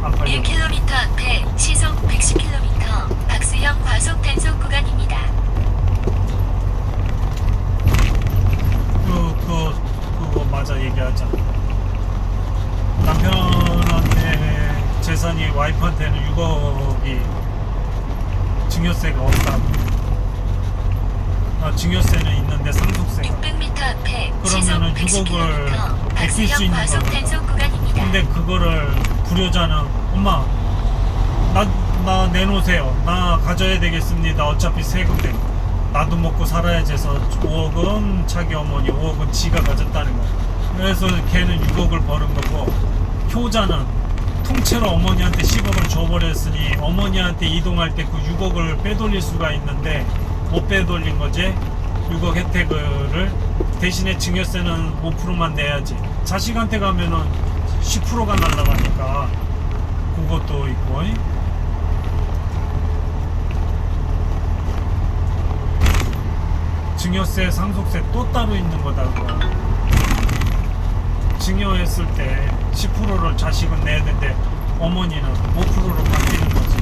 [SPEAKER 1] 안 팔려.
[SPEAKER 2] 1km 앞에 시속 110km 박수형 과속 단속 구간입니다.
[SPEAKER 1] 그거 맞아, 얘기하자. 남편한테 재산이 와이프한테는 6억이 증여세가 없다고. 증여세는 있는데 상속세가.
[SPEAKER 2] 600m 앞에
[SPEAKER 1] 그러면은
[SPEAKER 2] 시속
[SPEAKER 1] 6억을
[SPEAKER 2] 110km
[SPEAKER 1] 아낄 수 있는
[SPEAKER 2] 과속
[SPEAKER 1] 거야.
[SPEAKER 2] 단속 구간입니다.
[SPEAKER 1] 근데 그거를 불효자는 엄마 나 내놓으세요. 나 가져야 되겠습니다. 어차피 세금 내. 나도 먹고 살아야지 해서 5억은 자기 어머니, 5억은 지가 가졌다는 거야. 그래서 걔는 6억을 버는 거고, 효자는 통째로 어머니한테 10억을 줘버렸으니 어머니한테 이동할 때 그 6억을 빼돌릴 수가 있는데 못 빼돌린 거지. 6억 혜택을 대신에 증여세는 5%만 내야지. 자식한테 가면은 10%가 날라가니까 그것도 있고. 증여세, 상속세 또 따로 있는 거다 그거. 증여했을 때 10%를 자식은 내야 되는데 어머니는 5%로 바뀌는 거지.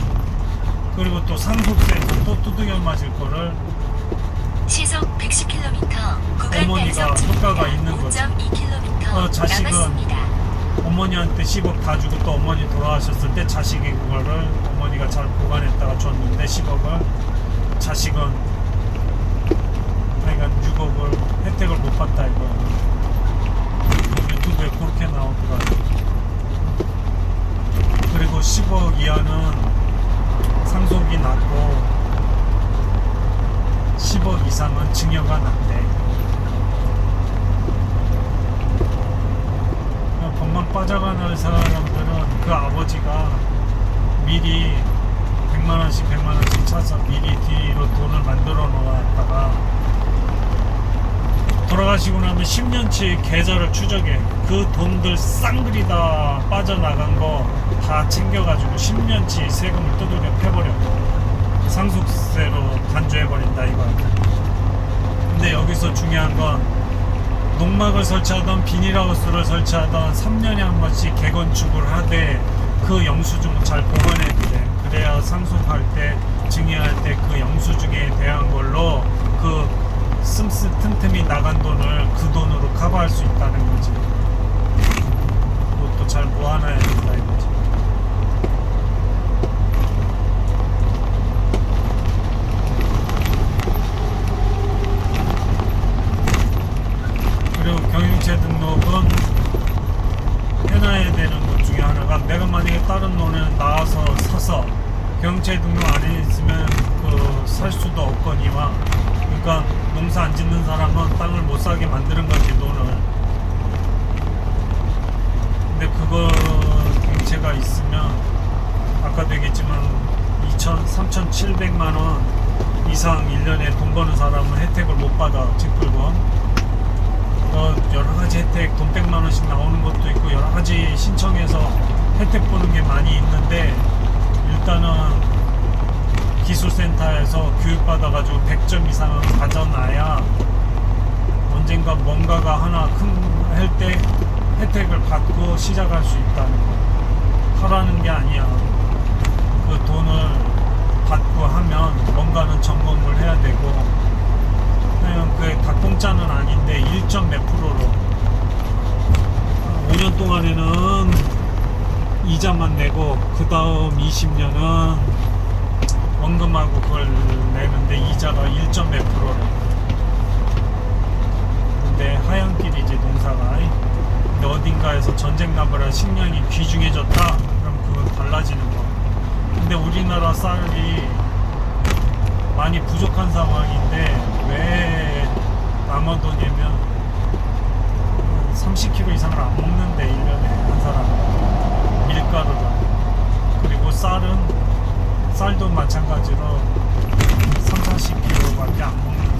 [SPEAKER 1] 그리고 또 상속세에서 또 두들겨 맞을 거를
[SPEAKER 2] 시속 110km 구간
[SPEAKER 1] 어머니가
[SPEAKER 2] 단속
[SPEAKER 1] 효과가
[SPEAKER 2] 중입니다.
[SPEAKER 1] 있는 거지.
[SPEAKER 2] 5.2km
[SPEAKER 1] 자식은
[SPEAKER 2] 남았습니다.
[SPEAKER 1] 어머니한테 10억 다 주고 또 어머니 돌아가셨을 때 자식이 그거를 어머니가 잘 보관했다가 줬는데 10억을 자식은 그러니까 6억을 혜택을 못 받다 이거. 유튜브에 그렇게 나오더라고. 그리고 10억 이상은 증여가 안 돼. 건망 빠져가는 사람들은 그 아버지가 미리 100만원씩 차서 미리 뒤로 돈을 만들어 놓았다가 돌아가시고 나면 10년치 계좌를 추적해. 그 돈들 쌍그리 다 빠져나간 거 다 챙겨가지고 10년치 세금을 두들겨 패버려. 상속세로 간주해버린다 이거. 근데 여기서 중요한 건 농막을 설치하던 비닐하우스를 설치하던 3년에 한 번씩 개건축을 하되 그 영수증을 잘 보관해야 돼. 그래야 상속할 때 증여할 때 그 영수증에 대한 걸로 그 틈틈이 나간 돈을 그 돈으로 커버할 수 있다는 거지. 그것도 잘 모아놔야 된다 이거지. 그리고 경영체 등록은 해놔야 되는 것 중에 하나가, 내가 만약에 다른 돈을 나와서 사서 경영체 등록 안 했으면 그 살 수도 없거니와, 그러니까 농사 안 짓는 사람은 땅을 못 사게 만드는 거지 돈을. 근데 그거 경체가 있으면 아까도 얘기했지만 3,700만 원 이상 1년에 돈 버는 사람은 혜택을 못 받아. 직불금 여러 가지 혜택, 돈 100만 원씩 나오는 것도 있고 여러 가지 신청해서 혜택 보는 게 많이 있는데, 일단은 기술센터에서 교육받아가지고 100점 이상은 가져놔야 언젠가 뭔가가 하나 큰 할 때 혜택을 받고 시작할 수 있다는 거. 하라는 게 아니야. 그 돈을 받고 하면 뭔가는 점검을 해야 되고, 그냥 그게 다 공짜는 아닌데 1점 몇 프로로 5년 동안에는 이자만 내고 그 다음 20년은 원금하고 그걸 내는데 이자가 1점 몇 프로래. 근데 하얀 길이지 농사가. 근데 어딘가에서 전쟁 나버려 식량이 귀중해졌다? 그럼 그건 달라지는 거. 근데 우리나라 쌀이 많이 부족한 상황인데 왜 남아도냐면 30kg 이상을 안 먹는데 1년에 한 사람 밀가루가. 그리고 쌀도 마찬가지로 30-40kg밖에 안 먹는데,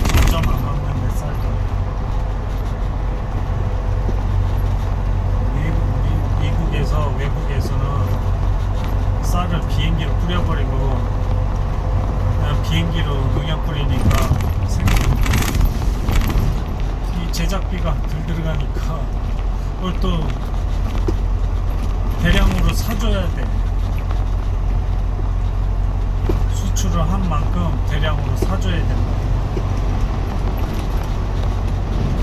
[SPEAKER 1] 점점 안 먹는데 쌀도. 미국에서, 외국에서는 쌀을 비행기로 뿌려버리고 그냥 비행기로 농약 뿌리니까 이 제작비가 덜 들어가니까 그걸 또 대량으로 사줘야 돼. 수출을 한 만큼 대량으로 사줘야 된다.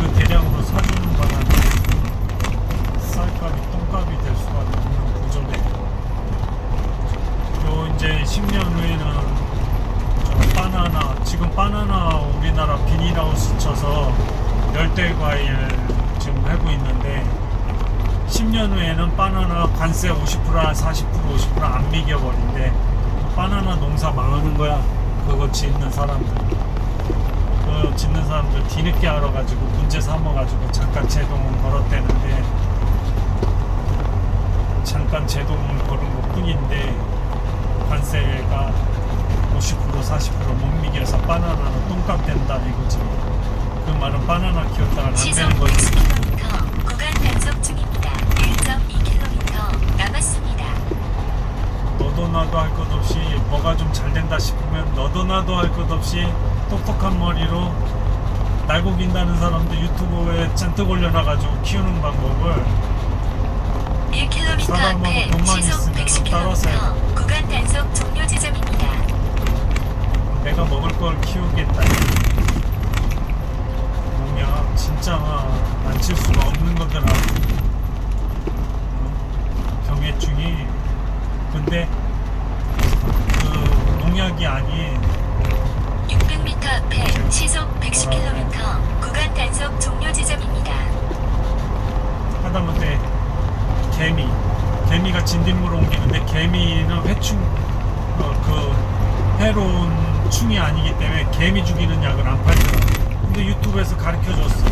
[SPEAKER 1] 그 대량으로 사주는 바람에 쌀값이 똥값이 될 수밖에 없는 구조돼. 요 이제 10년 후에는 바나나, 지금 바나나 우리나라 비닐하우스 쳐서 열대과일 지금 하고 있는데, 10년 후에는 바나나 관세 50%, 40%, 50%안 매겨버린대. 바나나 농사 망하는 거야. 그거 짓는 사람들. 그 짓는 사람들 뒤늦게 알아가지고 문제 삼아가지고 잠깐 제동은 걸었대는데, 잠깐 제동을 걸은 것 뿐인데 관세가 50%, 40% 못 미겨서 바나나는 똥값 된다 이거지. 그 말은 바나나 키웠다가 안
[SPEAKER 2] 시속
[SPEAKER 1] 되는 거지.
[SPEAKER 2] 100km 구간 단속 중입니다. 1.2km 남았습니다.
[SPEAKER 1] 너도 나도 할 것 없이 뭐가 좀 잘 된다 싶으면 너도 나도 할 것 없이 똑똑한 머리로 날고 긴다는 사람도 유튜브에 잔뜩 올려놔가지고 키우는 방법을
[SPEAKER 2] 1km
[SPEAKER 1] 사람하고
[SPEAKER 2] 앞에
[SPEAKER 1] 돈만
[SPEAKER 2] 시속
[SPEAKER 1] 있으면 따라서 해.
[SPEAKER 2] 110km 구간 단속 종료 지점입니다.
[SPEAKER 1] 내가 먹을 걸 키우겠다. 농약 진짜 안 칠 수가 없는 거더라. 병해충이. 근데 그 농약이 아닌
[SPEAKER 2] 600m 앞에 시속 110km 구간 단속 종료 지점입니다.
[SPEAKER 1] 하다못해 개미가 진딧물을 옮기는데 개미는 해충 그 해로운 곤충이 아니기 때문에 개미 죽이는 약은 안 팔더라고. 근데 유튜브에서 가르쳐줬어.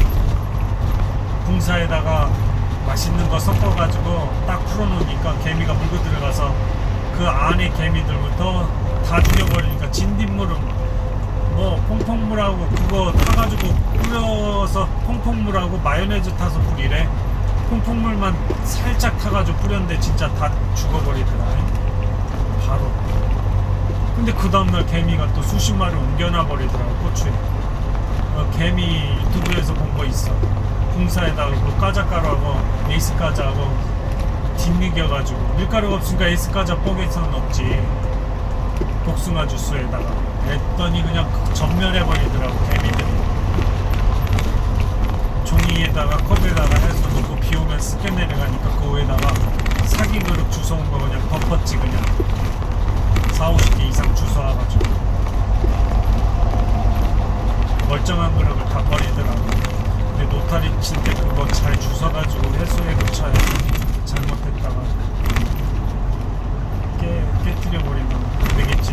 [SPEAKER 1] 붕사에다가 맛있는 거 섞어가지고 딱 풀어놓으니까 개미가 물고 들어가서 그 안에 개미들부터 다 죽여버리니까 진딧물은 뭐 퐁퐁물하고 그거 타가지고 뿌려서 퐁퐁물하고 마요네즈 타서 뿌리래. 퐁퐁물만 살짝 타가지고 뿌렸는데 진짜 다 죽어버리더라. 바로. 근데 그 다음날 개미가 또 수십 마리 옮겨놔 버리더라고. 고추에. 개미 유튜브에서 본 거 있어. 붕사에다가 그 까자가루하고 에이스까자하고 뒷미겨가지고 밀가루가 없으니까 에이스까자 뽀개서는 없지. 복숭아 주스에다가 했더니 그냥 전멸해버리더라고. 개미들이 종이에다가 컵에다가 해서 놓고 비 오면 습게 내려가니까 그 위에다가 사기 그릇 주워온 거 그냥 덮었지. 그냥 40-50개 이상 주워와가지고 멀쩡한 그릇을 다 버리더라고. 근데 노타리 칠 때 그거 잘 주워가지고 해수에 놓쳐야 잘못했다가 깨뜨려버리면 안 되겠지.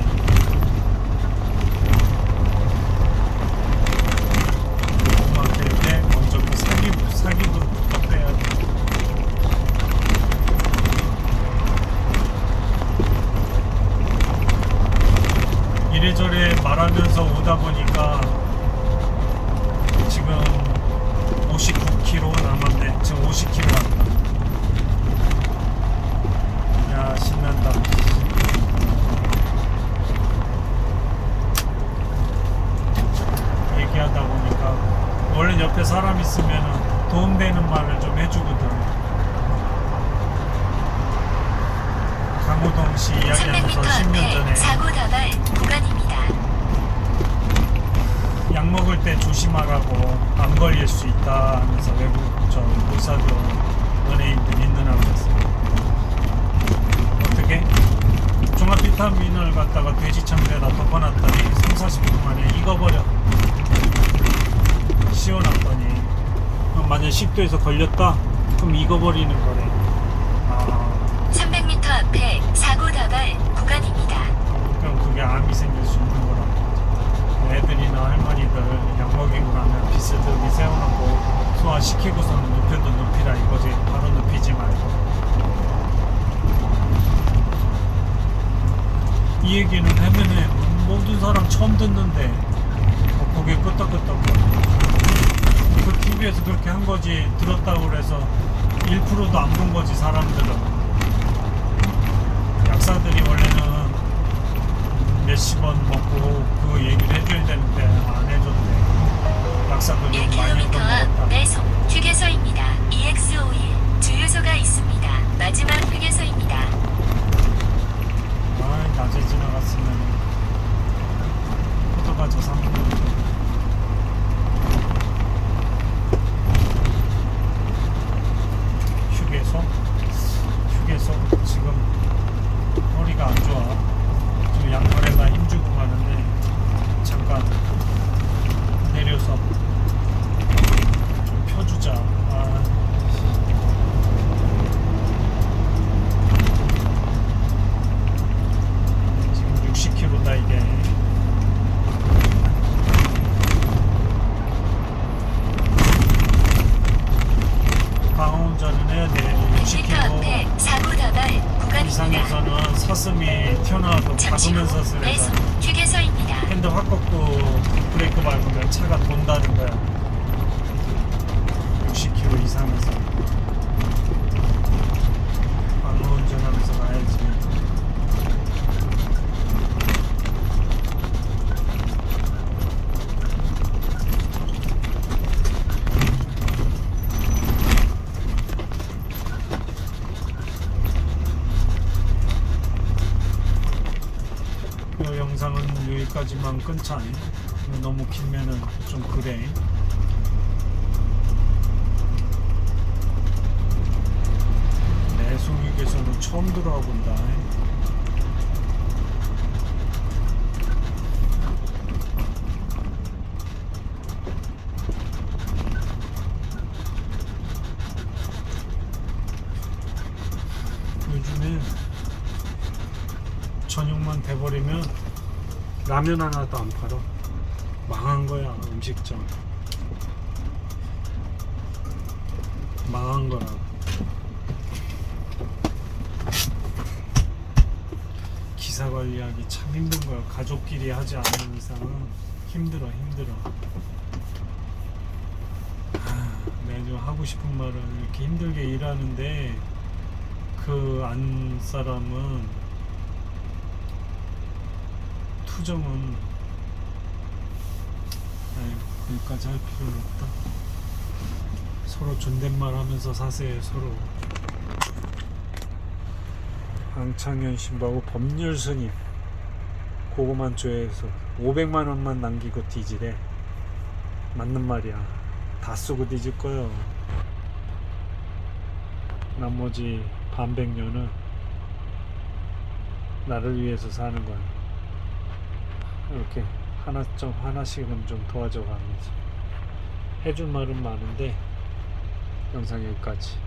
[SPEAKER 1] 엄마한테 때 먼저 그 사기부터 빼야 돼. 이래저래 말하면서 오다 보니까 지금 59km 남았네. 지금 50km 왔다. 야, 신난다. 얘기하다 보니까 원래 옆에 사람 있으면 도움되는 말을 좀 해주거든. 강호동씨 이야기하면서 10년 전에
[SPEAKER 2] 사고 다발 구간입니다.
[SPEAKER 1] 약 먹을 때 조심하라고, 안 걸릴 수 있다 하면서 외국 의사도 연예인들 있느라고 했어요. 어떻게? 종합 비타민을 갖다가 돼지 참외에다 덮어놨더니 30-40분 만에 익어버려. 씌워놨더니 그럼 만약에 식도에서 걸렸다? 그럼 익어버리는 거래.
[SPEAKER 2] 300m 앞에 사고 다발 구간입니다.
[SPEAKER 1] 그럼 그게 암이 생길 수 있는 거라고. 애들이나 할머니들 약 먹이고 나면 비스듬히 세워놓고 소화시키고서는 눕혀도 눕히라 이거지. 바로 눕히지 말고. 이 얘기는 해면에 모든 사람 처음 듣는데 고개 끄덕끄덕. 그 TV에서 그렇게 한 거지. 들었다고 그래서 1%도 안 본 거지. 사람들은. 약사들이 원래는 몇십 원 먹고 그 얘기를 해줘야 되는데 안 해줬대. 약사들이 많이
[SPEAKER 2] 1km
[SPEAKER 1] 먹었다.
[SPEAKER 2] 앞 매송 휴게소입니다. EX51 주유소가 있습니다. 마지막 휴게소입니다.
[SPEAKER 1] 낮에 지나갔으면 포도가 저 3분. 휴게소 지금 허리가 안 좋아. 지금 양팔에다 힘주고 가는데 잠깐 내려서 좀 펴주자. 지금 60km다 이게. 방어운전은 해야 돼. 60km
[SPEAKER 2] 사고 다발 구간입니다.
[SPEAKER 1] 이상에서는 사슴이 튀어나와도 박으면서 쓰래서
[SPEAKER 2] 휴게소입니다.
[SPEAKER 1] 핸들 확 꺾고 브레이크 밟으면 차가 돈다는 거야. 60km 이상에서 방어운전하면서 가야지. 이 영상은 여기까지만 끊자. 너무 길면은 좀 그래. 내송육에서는 처음 들어와 본다. 요즘에 저녁만 돼버리면 라면 하나도 안 팔아. 망한 거야 음식점. 망한 거라고. 기사 관리하기 참 힘든 거야. 가족끼리 하지 않는 이상은 힘들어. 내가 좀 하고 싶은 말은 이렇게 힘들게 일하는데 그 안 사람은 투정은 여기까지 할 필요는 없다. 서로 존댓말 하면서 사세요. 서로. 방창현 신부하고 법률 스님 고구만 조회해서 500만 원만 남기고 뒤지래. 맞는 말이야. 다 쓰고 뒤질 거요. 나머지 반백년은 나를 위해서 사는 거야. 이렇게 하나씩은 좀 도와줘 가면서 해줄 말은 많은데 영상 여기까지.